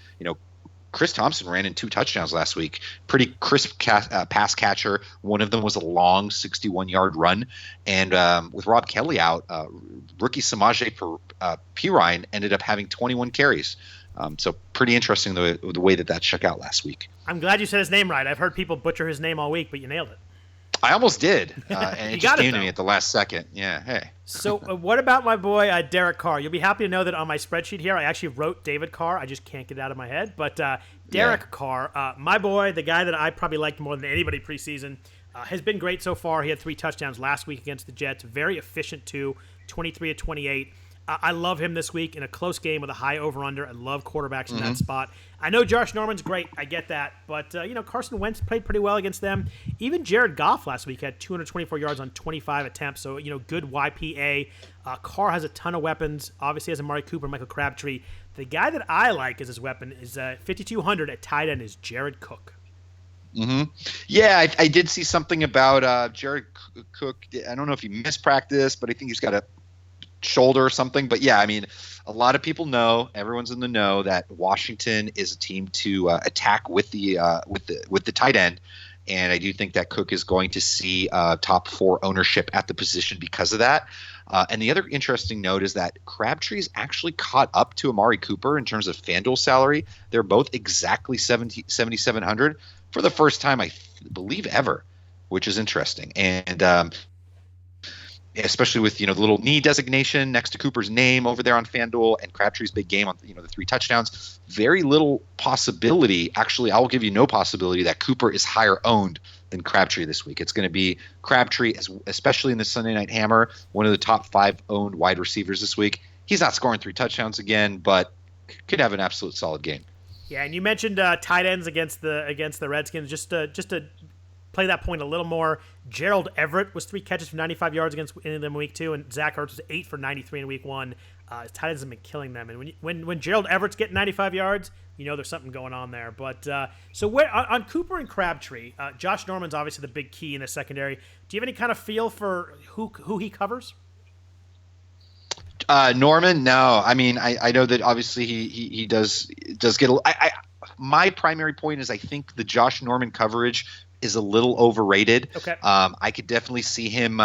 Chris Thompson ran in 2 touchdowns last week. Pretty crisp pass catcher. One of them was a long 61-yard run. And with Rob Kelly out, rookie Samaje Perine ended up having 21 carries. So pretty interesting the way that shook out last week. I'm glad you said his name right. I've heard people butcher his name all week, but you nailed it. I almost did, and it just came to me at the last second. Yeah, hey. So what about my boy Derek Carr? You'll be happy to know that on my spreadsheet here, I actually wrote David Carr. I just can't get it out of my head. But Derek Carr, my boy, the guy that I probably liked more than anybody preseason, has been great so far. He had 3 touchdowns last week against the Jets. Very efficient too, 23 of 28. I love him this week in a close game with a high over-under. I love quarterbacks in that spot. I know Josh Norman's great. I get that. But, Carson Wentz played pretty well against them. Even Jared Goff last week had 224 yards on 25 attempts. So, good YPA. Carr has a ton of weapons. Obviously has Amari Cooper, Michael Crabtree. The guy that I like as his weapon is 5,200 at tight end is Jared Cook. Yeah, I did see something about Jared Cook. I don't know if he missed practice, but I think he's got a shoulder or something. But yeah, I mean, a lot of people know, everyone's in the know that Washington is a team to attack with the tight end. And I do think that Cook is going to see top 4 ownership at the position because of that. And the other interesting note is that Crabtree's actually caught up to Amari Cooper in terms of FanDuel salary. They're both exactly 7,700 for the first time, I believe, ever, which is interesting. And especially with, the little knee designation next to Cooper's name over there on FanDuel and Crabtree's big game on, the 3 touchdowns, very little possibility. Actually, I will give you no possibility that Cooper is higher owned than Crabtree this week. It's going to be Crabtree, especially in the Sunday Night Hammer, one of the top 5 owned wide receivers this week. He's not scoring 3 touchdowns again, but could have an absolute solid game. Yeah, and you mentioned tight ends against the Redskins. Just to play that point a little more, Gerald Everett was 3 catches for 95 yards against them in week 2, and Zach Ertz was 8 for 93 in week 1. His tight ends have been killing them, and when Gerald Everett's getting 95 yards, there's something going on there. But so where on Cooper and Crabtree, Josh Norman's obviously the big key in the secondary. Do you have any kind of feel for who he covers? Norman, no. I mean, I know that obviously he does get my primary point is I think the Josh Norman coverage is a little overrated. Okay. I could definitely see him,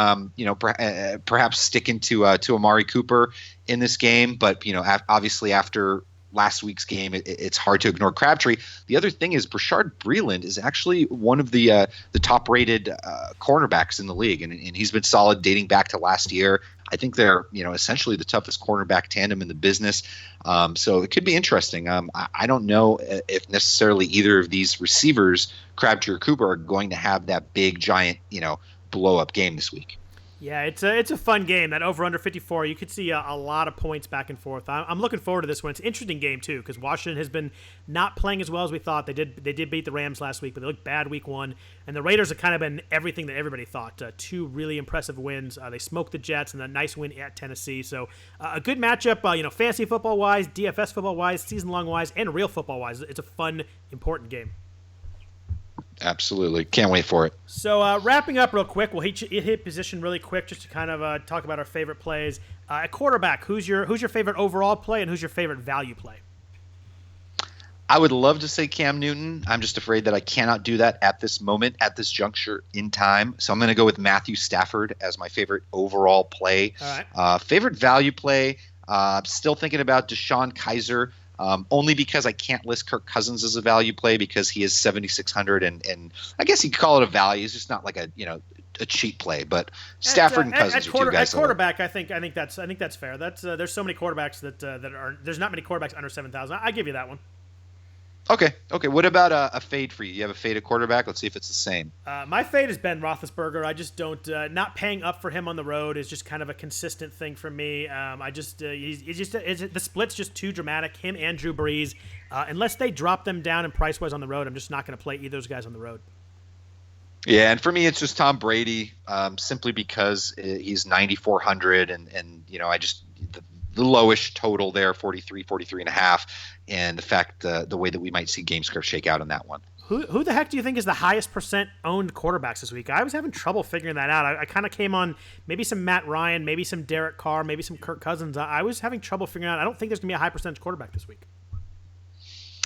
perhaps sticking to Amari Cooper in this game, but obviously after last week's game, it's hard to ignore Crabtree. The other thing is Brashard Breeland is actually one of the top-rated cornerbacks in the league, and he's been solid dating back to last year. I think they're essentially the toughest cornerback tandem in the business. So it could be interesting. I don't know if necessarily either of these receivers, Crabtree or Cooper, are going to have that big giant blow up game this week. Yeah, it's a fun game. That over-under 54, you could see a lot of points back and forth. I'm looking forward to this one. It's an interesting game, too, because Washington has been not playing as well as we thought. They did beat the Rams last week, but they looked bad week 1. And the Raiders have kind of been everything that everybody thought. 2 really impressive wins. They smoked the Jets, and a nice win at Tennessee. So a good matchup, fantasy football-wise, DFS football-wise, season-long-wise, and real football-wise. It's a fun, important game. Absolutely. Can't wait for it. So wrapping up real quick, we'll hit position really quick just to kind of talk about our favorite plays. At quarterback, who's your favorite overall play and who's your favorite value play? I would love to say Cam Newton. I'm just afraid that I cannot do that at this moment, at this juncture in time. So I'm going to go with Matthew Stafford as my favorite overall play. All right. Favorite value play, still thinking about Deshaun Kaiser. Only because I can't list Kirk Cousins as a value play because he is 7,600 and I guess you could call it a value. It's just not like a cheap play. But Stafford and Cousins are two guys. At quarterback, I think that's fair. That's there's so many quarterbacks that are there's not many quarterbacks under 7,000. I give you that one. Okay. What about a fade for you? You have a fade at quarterback? Let's see if it's the same. My fade is Ben Roethlisberger. I just don't not paying up for him on the road is just kind of a consistent thing for me. The split's just too dramatic. Him and Drew Brees, unless they drop them down in price wise on the road, I'm just not going to play either of those guys on the road. Yeah, and for me, it's just Tom Brady, simply because he's 9,400, and I just the lowish total there, 43 and a half, and the fact the way that we might see GameScript shake out on that one. Who the heck do you think is the highest percent owned quarterbacks this week? I was having trouble figuring that out. I kind of came on maybe some Matt Ryan, maybe some Derek Carr, maybe some Kirk Cousins. I was having trouble figuring out. I don't think there's going to be a high percentage quarterback this week.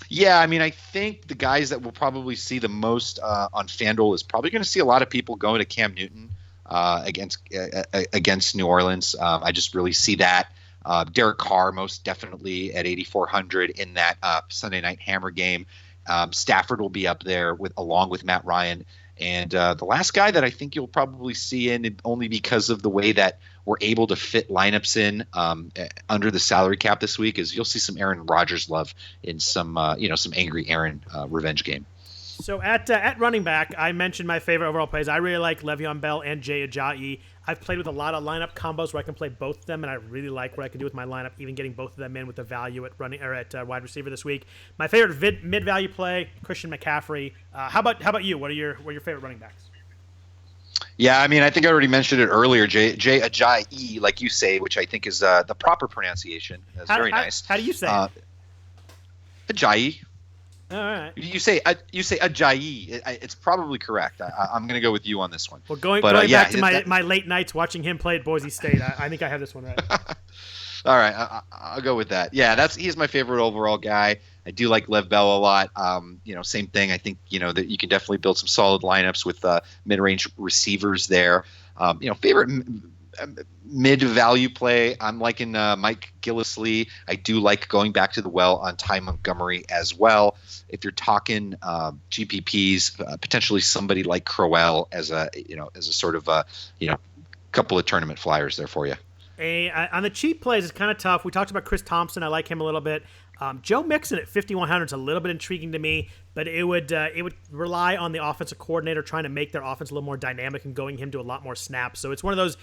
Yeah, I mean, I think the guys that will probably see the most on FanDuel is probably going to see a lot of people going to Cam Newton against New Orleans. I just really see that. Derek Carr most definitely at 8,400 in that Sunday Night Hammer game. Stafford will be up there along with Matt Ryan. And the last guy that I think you'll probably see in only because of the way that we're able to fit lineups in under the salary cap this week is you'll see some Aaron Rodgers love in some angry Aaron revenge game. So at running back, I mentioned my favorite overall plays. I really like Le'Veon Bell and Jay Ajayi. I've played with a lot of lineup combos where I can play both of them, and I really like what I can do with my lineup, even getting both of them in with the value at running or at wide receiver this week. My favorite mid-value play, Christian McCaffrey. How about you? What are your favorite running backs? Yeah, I mean, I think I already mentioned it earlier. Jay Ajayi, like you say, which I think is the proper pronunciation. That's very nice. How do you say it? Ajayi. All right. You say Ajayi. It's probably correct. I'm going to go with you on this one. Well, going back to my late nights watching him play at Boise State, I think I have this one right. All right, I'll go with that. Yeah, he's my favorite overall guy. I do like Lev Bell a lot. Same thing. I think that you can definitely build some solid lineups with mid-range receivers there. Favorite mid-value play, I'm liking Mike Gillislee. I do like going back to the well on Ty Montgomery as well. If you're talking GPPs, potentially somebody like Crowell as a sort of couple of tournament flyers there for you. On the cheap plays, it's kind of tough. We talked about Chris Thompson. I like him a little bit. Joe Mixon at 5,100 is a little bit intriguing to me, but it would rely on the offensive coordinator trying to make their offense a little more dynamic and going him to a lot more snaps. So it's one of those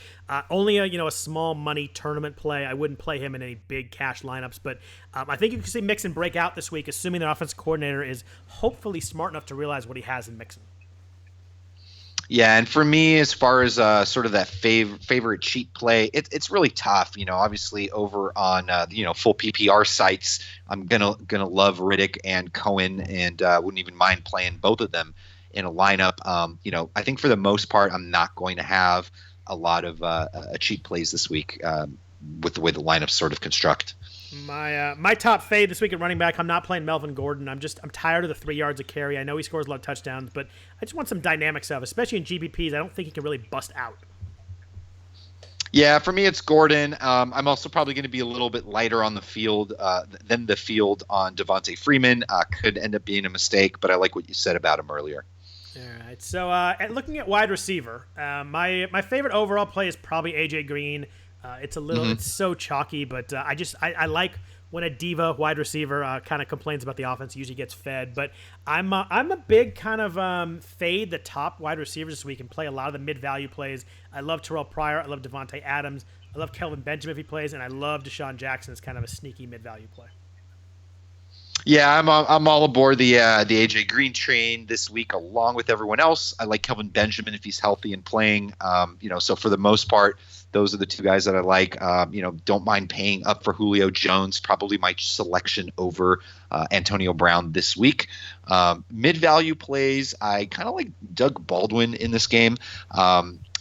only a small money tournament play. I wouldn't play him in any big cash lineups, but I think you can see Mixon break out this week, assuming their offensive coordinator is hopefully smart enough to realize what he has in Mixon. Yeah, and for me, as far as sort of that favorite cheap play, it's really tough. Obviously over on full PPR sites, I'm gonna love Riddick and Cohen, and wouldn't even mind playing both of them in a lineup. I think for the most part, I'm not going to have a lot of cheap plays this week with the way the lineups sort of construct. My top fade this week at running back, I'm not playing Melvin Gordon. I'm tired of the 3 yards a carry. I know he scores a lot of touchdowns, but I just want some dynamic stuff, especially in GPPs. I don't think he can really bust out. Yeah, for me, it's Gordon. I'm also probably going to be a little bit lighter on the field than the field on Devontae Freeman. Could end up being a mistake, but I like what you said about him earlier. All right, so looking at wide receiver, my favorite overall play is probably A.J. Green. It's a little, it's so chalky, but I like when a diva wide receiver kind of complains about the offense, usually gets fed. But I'm a big kind of fade the top wide receivers this week and play a lot of the mid-value plays. I love Terrell Pryor. I love Devontae Adams. I love Kelvin Benjamin if he plays, and I love Deshaun Jackson as kind of a sneaky mid-value play. Yeah, I'm all aboard the AJ Green train this week, along with everyone else. I like Kelvin Benjamin if he's healthy and playing. So for the most part, those are the two guys that I like. Don't mind paying up for Julio Jones. Probably my selection over Antonio Brown this week. Mid-value plays, I kind of like Doug Baldwin in this game.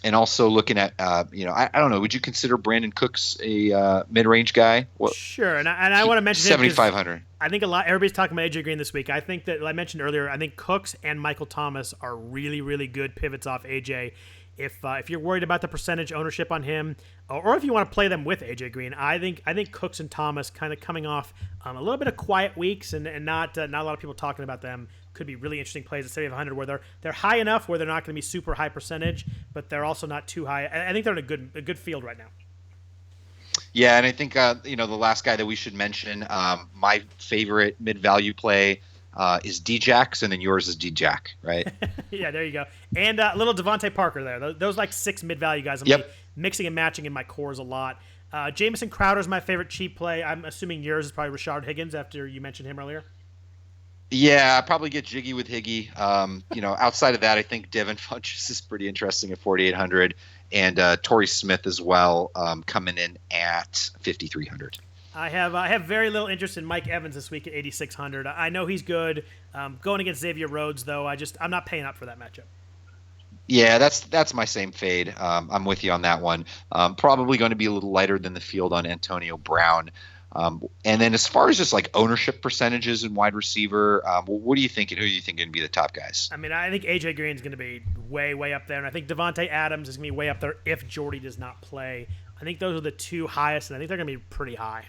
And also looking at, I don't know, would you consider Brandon Cooks a mid-range guy? Well, sure, and I want to mention 7,500. I think everybody's talking about AJ Green this week. I think that, like I mentioned earlier, I think Cooks and Michael Thomas are really, really good pivots off AJ. If you're worried about the percentage ownership on him, or if you want to play them with AJ Green, I think Cooks and Thomas kind of coming off a little bit of quiet weeks and not a lot of people talking about them could be really interesting plays at 7,500 where they're high enough where they're not going to be super high percentage, but they're also not too high. I think they're in a good field right now. Yeah, and I think the last guy that we should mention, my favorite mid-value play is D-Jax, and then yours is D-Jack, right? Yeah, there you go. And a little Devontae Parker there. Those like 6 mid-value guys. I'm mixing and matching in my cores a lot. Jamison Crowder is my favorite cheap play. I'm assuming yours is probably Rashard Higgins after you mentioned him earlier. Yeah, I probably get jiggy with Higgy. Outside of that, I think Devin Funchess is pretty interesting at 4,800, and Torrey Smith as well, coming in at 5,300. I have very little interest in Mike Evans this week at 8,600. I know he's good. Going against Xavier Rhodes, though, I'm not paying up for that matchup. Yeah, that's my same fade. I'm with you on that one. Probably going to be a little lighter than the field on Antonio Brown. And then as far as just like ownership percentages in wide receiver, what do you think? And who do you think are going to be the top guys? I mean, I think AJ Green is going to be way, way up there. And I think Devontae Adams is going to be way up there if Jordy does not play. I think those are the two highest, and I think they're going to be pretty high.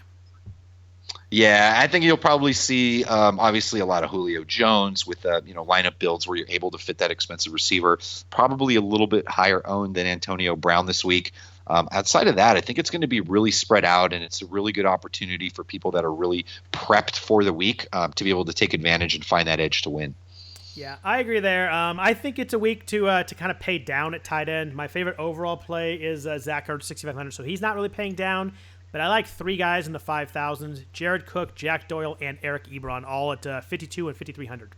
Yeah, I think you'll probably see obviously a lot of Julio Jones with lineup builds where you're able to fit that expensive receiver. Probably a little bit higher owned than Antonio Brown this week. Outside of that, I think it's going to be really spread out, and it's a really good opportunity for people that are really prepped for the week to be able to take advantage and find that edge to win. Yeah, I agree there. I think it's a week to kind of pay down at tight end. My favorite overall play is Zach Ertz, 6,500, so he's not really paying down. But I like 3 guys in the 5,000s, Jared Cook, Jack Doyle, and Eric Ebron, all at 52 and 5,300.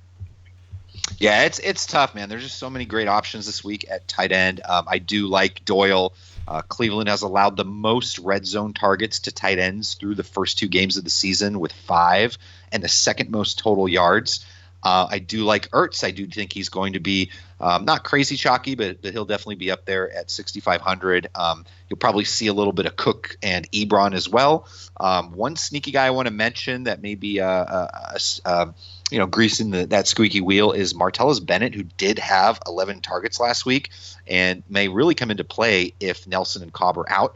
Yeah, it's tough, man. There's just so many great options this week at tight end. I do like Doyle. Cleveland has allowed the most red zone targets to tight ends through the first 2 games of the season with 5, and the second most total yards. I do like Ertz. I do think he's going to be not crazy chalky, but he'll definitely be up there at 6,500. You'll probably see a little bit of Cook and Ebron as well. One sneaky guy I want to mention that may be greasing that squeaky wheel is Martellus Bennett, who did have 11 targets last week and may really come into play if Nelson and Cobb are out,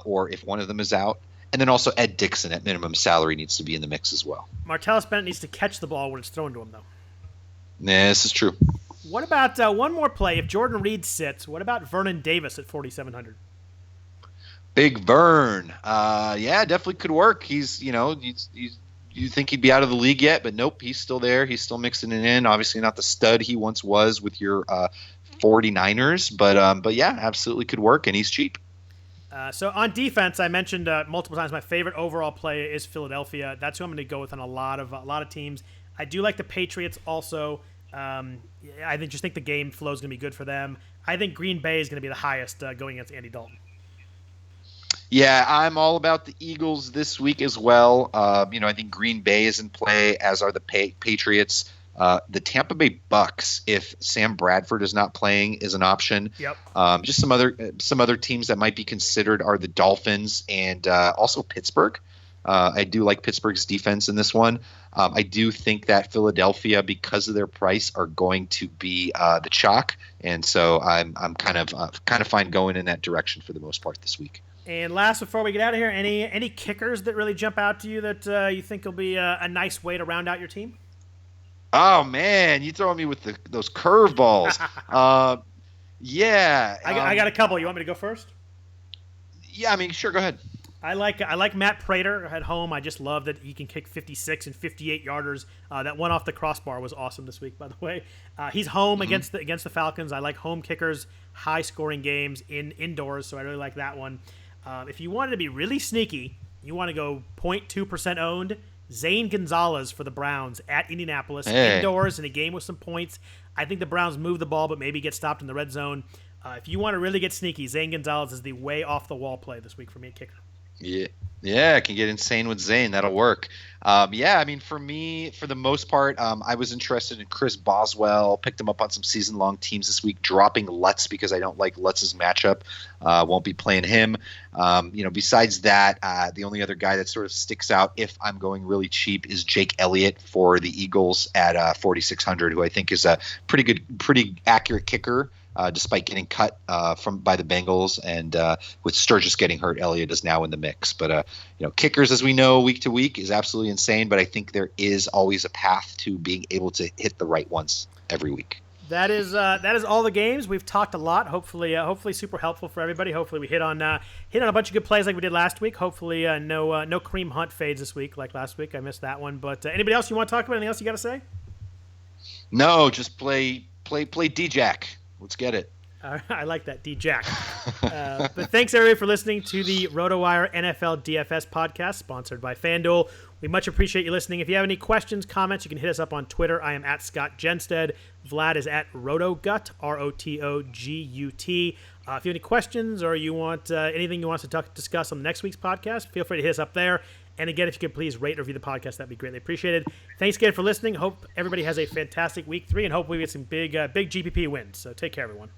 or if one of them is out. And then also Ed Dixon at minimum salary needs to be in the mix as well. Martellus Bennett needs to catch the ball when it's thrown to him, though. Nah, this is true. What about one more play? If Jordan Reed sits, what about Vernon Davis at 4,700? Big Vern. Yeah, definitely could work. He's, you think he'd be out of the league yet, but nope, he's still there. He's still mixing it in. Obviously not the stud he once was with your 49ers, but yeah, absolutely could work, and he's cheap. So on defense, I mentioned multiple times my favorite overall play is Philadelphia. That's who I'm going to go with on a lot of teams. I do like the Patriots also. I just think the game flow is going to be good for them. I think Green Bay is going to be the highest going against Andy Dalton. Yeah, I'm all about the Eagles this week as well. I think Green Bay is in play, as are the Patriots. The Tampa Bay Bucks, if Sam Bradford is not playing, is an option. Yep. Just some other teams that might be considered are the Dolphins and also Pittsburgh. I do like Pittsburgh's defense in this one. I do think that Philadelphia, because of their price, are going to be the chalk, and so I'm kind of fine going in that direction for the most part this week. And last, before we get out of here, any kickers that really jump out to you that you think will be a nice way to round out your team? Oh man, you throwing me with those curveballs. Yeah. I got a couple. You want me to go first? Yeah, I mean, sure, go ahead. I like Matt Prater at home. I just love that he can kick 56 and 58 yarders. That one off the crossbar was awesome this week, by the way. He's home against the Falcons. I like home kickers, high scoring games indoors, so I really like that one. If you wanted to be really sneaky, you want to go 0.2% owned. Zane Gonzalez for the Browns at Indianapolis, indoors in a game with some points. I think the Browns move the ball, but maybe get stopped in the red zone. If you want to really get sneaky, Zane Gonzalez is the way off the wall play this week for me at kicker. Yeah, I can get insane with Zane. That'll work. Yeah, I mean, for me, for the most part, I was interested in Chris Boswell. Picked him up on some season-long teams this week, dropping Lutz because I don't like Lutz's matchup. Won't be playing him. Besides that, the only other guy that sort of sticks out if I'm going really cheap is Jake Elliott for the Eagles at 4,600, who I think is a pretty accurate kicker. Despite getting cut by the Bengals, and with Sturgis getting hurt, Elliott is now in the mix. But kickers, as we know, week to week is absolutely insane. But I think there is always a path to being able to hit the right ones every week. That is all the games. We've talked a lot. Hopefully super helpful for everybody. Hopefully we hit on a bunch of good plays like we did last week. Hopefully no Kareem Hunt fades this week like last week. I missed that one. But anybody else you want to talk about? Anything else you got to say? No, just play D-Jack. Let's get it. I like that, D-Jack. But thanks, everybody, for listening to the RotoWire NFL DFS podcast, sponsored by FanDuel. We much appreciate you listening. If you have any questions, comments, you can hit us up on Twitter. I am at Scott Jenstad. Vlad is at RotoGut, RotoGut. If you have any questions or you want anything you want us to discuss on the next week's podcast, feel free to hit us up there. And again, if you could please rate and review the podcast, that'd be greatly appreciated. Thanks again for listening. Hope everybody has a fantastic week 3, and hopefully we get some big GPP wins. So take care, everyone.